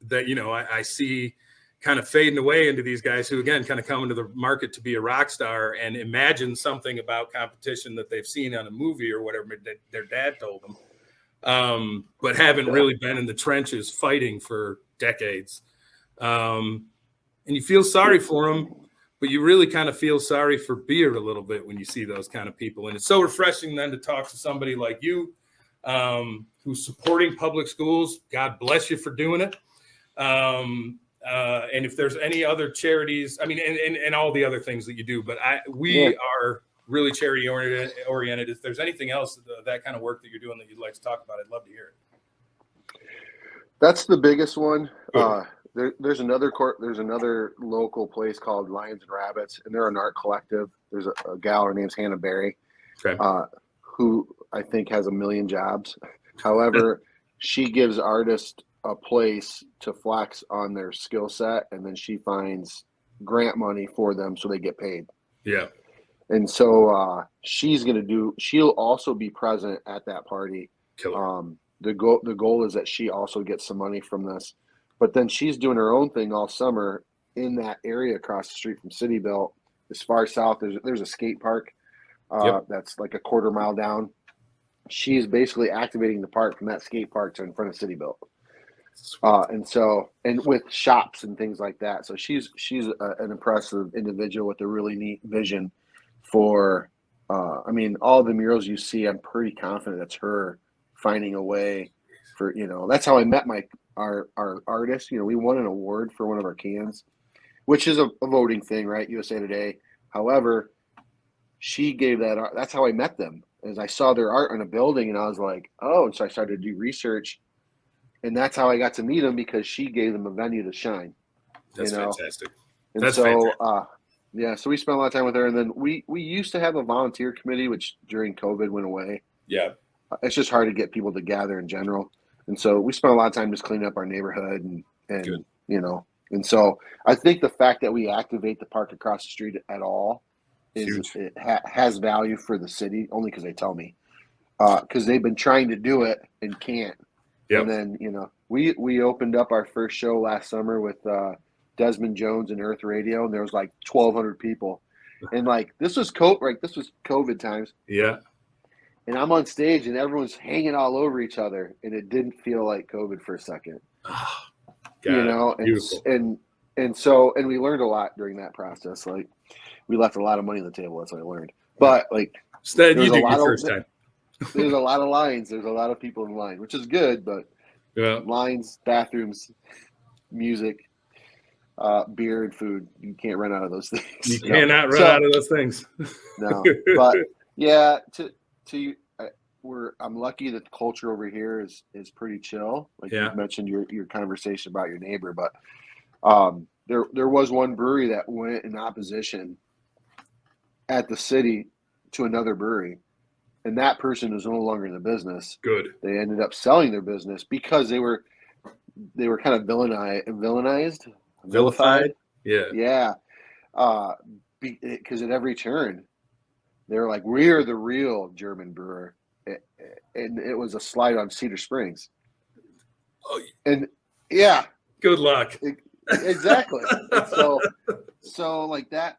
that, you know, I see kind of fading away into these guys who, again, kind of come into the market to be a rock star and imagine something about competition that they've seen on a movie or whatever that their dad told them, but haven't really been in the trenches fighting for decades. And you feel sorry for them, but you really kind of feel sorry for beer a little bit when you see those kind of people. And it's so refreshing then to talk to somebody like you, who's supporting public schools. God bless you for doing it. And if there's any other charities, I mean, and all the other things that you do, but we are really charity oriented. If there's anything else, that kind of work that you're doing that you'd like to talk about, I'd love to hear it. That's the biggest one. There's another local place called Lions and Rabbits, and they're an art collective. There's a gal, her name's Hannah Berry, who I think has 1 million jobs. However, she gives artists a place to flex on their skill set, and then she finds grant money for them so they get paid. Yeah. And so she'll also be present at that party. The goal is that she also gets some money from this, but then she's doing her own thing all summer in that area across the street from CityBuilt. As far south, there's a skate park that's like a quarter mile down. She's basically activating the park from that skate park to in front of CityBuilt. And with shops and things like that. So she's an impressive individual with a really neat vision for, I mean, all the murals you see, I'm pretty confident that's her finding a way for, you know, that's how I met our artist. You know, we won an award for one of our cans, which is a voting thing, right? USA Today. However, she gave that art. That's how I met them, as I saw their art on a building, and I was like, oh, and so I started to do research. And that's how I got to meet them, because she gave them a venue to shine. That's fantastic. And that's so, fantastic. So we spent a lot of time with her. And then we used to have a volunteer committee, which during COVID went away. Yeah. It's just hard to get people to gather in general. And so we spent a lot of time just cleaning up our neighborhood and you know. And so I think the fact that we activate the park across the street at all has value for the city, only because they tell me. Because they've been trying to do it and can't. Yep. And then, you know, we opened up our first show last summer with Desmond Jones and Earth Radio, and there was like 1,200 people, and like this was COVID times. Yeah. And I'm on stage, and everyone's hanging all over each other, and it didn't feel like COVID for a second. You know, and we learned a lot during that process. Like, we left a lot of money on the table. That's what I learned. But like, you did your first time. There's a lot of lines. There's a lot of people in line, which is good, but lines, bathrooms, music, beer, and food. You can't run out of those things. You cannot run out of those things. No, but yeah, I'm lucky that the culture over here is pretty chill. Like you mentioned your conversation about your neighbor, but there was one brewery that went in opposition at the city to another brewery. And that person is no longer in the business. Good. They ended up selling their business because they were kind of vilified. Yeah. Yeah. Because at every turn, they were like, "We're the real German brewer," and it was a slide on Cedar Springs. And yeah. Good luck. Exactly. so like that.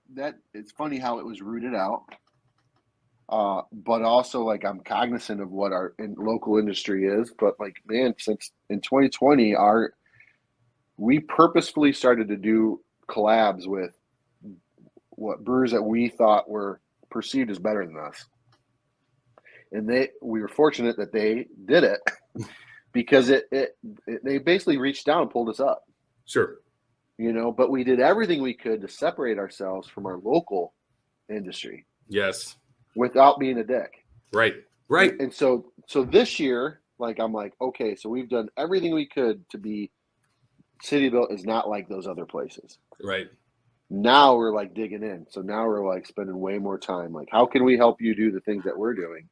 It's funny how it was rooted out. But also, like, I'm cognizant of what our local industry is. But like, man, since in 2020, we purposefully started to do collabs with what brewers that we thought were perceived as better than us, and we were fortunate that they did it because they basically reached down and pulled us up. Sure, you know, but we did everything we could to separate ourselves from our local industry. Yes. Without being a dick. Right. And so this year, like, I'm like, okay, so we've done everything we could to be CityBuilt is not like those other places. Right. Now we're like digging in. So now we're like spending way more time. Like, how can we help you do the things that we're doing?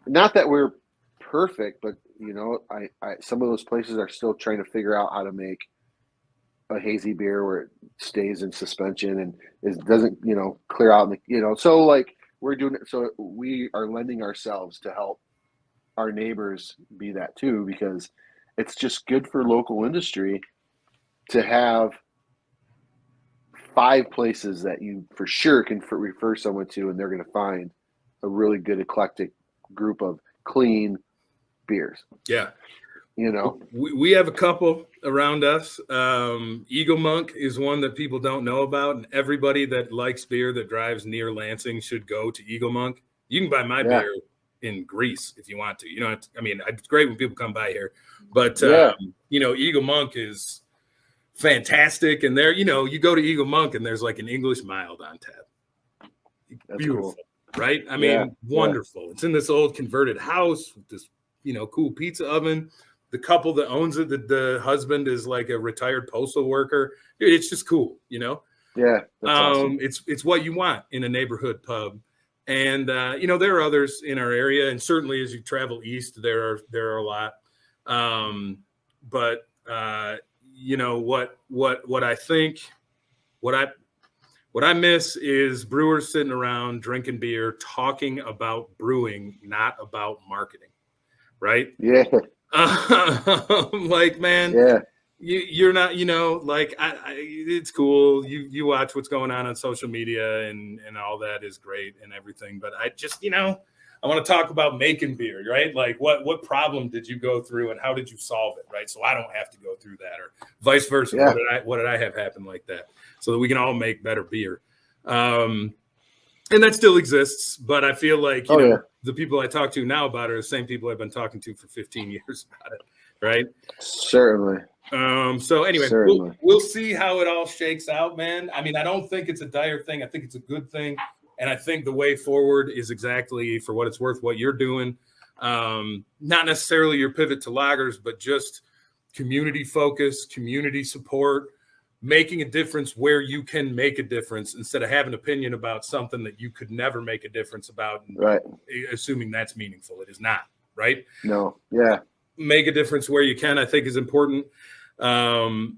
Not that we're perfect, but you know, I some of those places are still trying to figure out how to make a hazy beer where it stays in suspension and it doesn't, you know, clear out. So like, we're doing it. So we are lending ourselves to help our neighbors be that too, because it's just good for local industry to have 5 places that you for sure can refer someone to, and they're going to find a really good eclectic group of clean beers. Yeah. You know, we have a couple around us. Eagle Monk is one that people don't know about, and everybody that likes beer that drives near Lansing should go to Eagle Monk. You can buy my beer in Greece if you want to. You know, I mean, it's great when people come by here, but you know, Eagle Monk is fantastic, and there, you know, you go to Eagle Monk and there's like an English mild on tap. That's beautiful, cool. Right? I mean, wonderful. It's in this old converted house with this, you know, cool pizza oven. The couple that owns it, the husband is like a retired postal worker. Dude, it's just cool, you know? Yeah. That's awesome. It's what you want in a neighborhood pub. And, you know, there are others in our area. And certainly as you travel east, there are a lot. But you know, what I think, what I miss is brewers sitting around drinking beer, talking about brewing, not about marketing. Right? Yeah. Like, man, you're not, you know, like it's cool. You watch what's going on social media and all that is great and everything. But I just, you know, I want to talk about making beer, right? Like what problem did you go through and how did you solve it? Right. So I don't have to go through that, or vice versa. Yeah. What did I have happen like that, so that we can all make better beer? And that still exists, but I feel like, you know, the people I talk to now about it are the same people I've been talking to for 15 years about it. Right. Certainly. So anyway, we'll see how it all shakes out, man. I mean, I don't think it's a dire thing. I think it's a good thing. And I think the way forward is exactly, for what it's worth, what you're doing. Not necessarily your pivot to lagers, but just community focus, community support, making a difference where you can make a difference instead of having an opinion about something that you could never make a difference about. Right. Assuming that's meaningful. It is not, right? No. Yeah. Make a difference where you can, I think, is important. And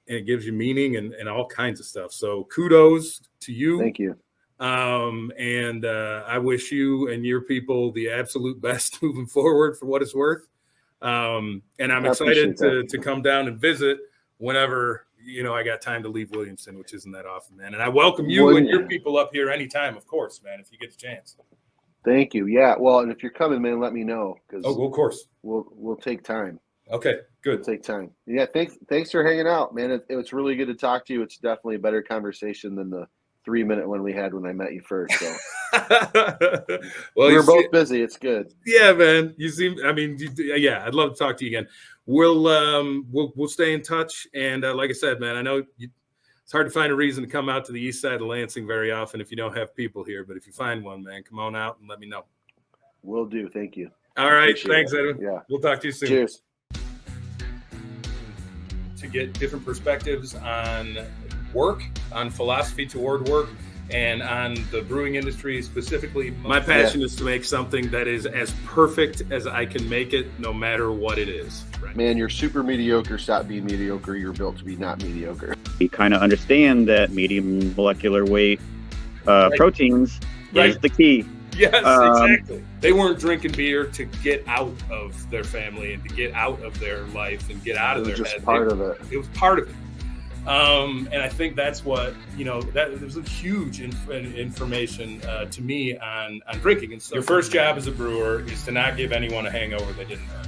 it gives you meaning and all kinds of stuff. So kudos to you. Thank you. And I wish you and your people the absolute best moving forward, for what it's worth. And I'm excited to come down and visit whenever, you know, I got time to leave Williamston, which isn't that often, man. And I welcome you and your people up here anytime, of course, man, if you get the chance. Thank you. Yeah. Well, and if you're coming, man, let me know. Of course. We'll take time. Okay, good. We'll take time. Yeah. Thanks for hanging out, man. It was really good to talk to you. It's definitely a better conversation than the 3-minute one we had when I met you first. So. Well, we're both busy. It's good. Yeah, man. You seem, I mean, yeah, I'd love to talk to you again. We'll stay in touch. And like I said, man, I know it's hard to find a reason to come out to the east side of Lansing very often if you don't have people here. But if you find one, man, come on out and let me know. Will do. Thank you. All right. Thanks, Edwin. Yeah. We'll talk to you soon. Cheers. To get different perspectives on work, on philosophy toward work, and on the brewing industry specifically. My passion is to make something that is as perfect as I can make it, no matter what it is. Right? Man, you're super mediocre. Stop being mediocre. You're built to be not mediocre. We kind of understand that medium molecular weight proteins is the key. Yes, exactly. They weren't drinking beer to get out of their family and to get out of their life and get out of their head. It was just part of it. It was part of it. And I think that's what, you know, that was a huge information to me on drinking. And so your first job as a brewer is to not give anyone a hangover they didn't earn.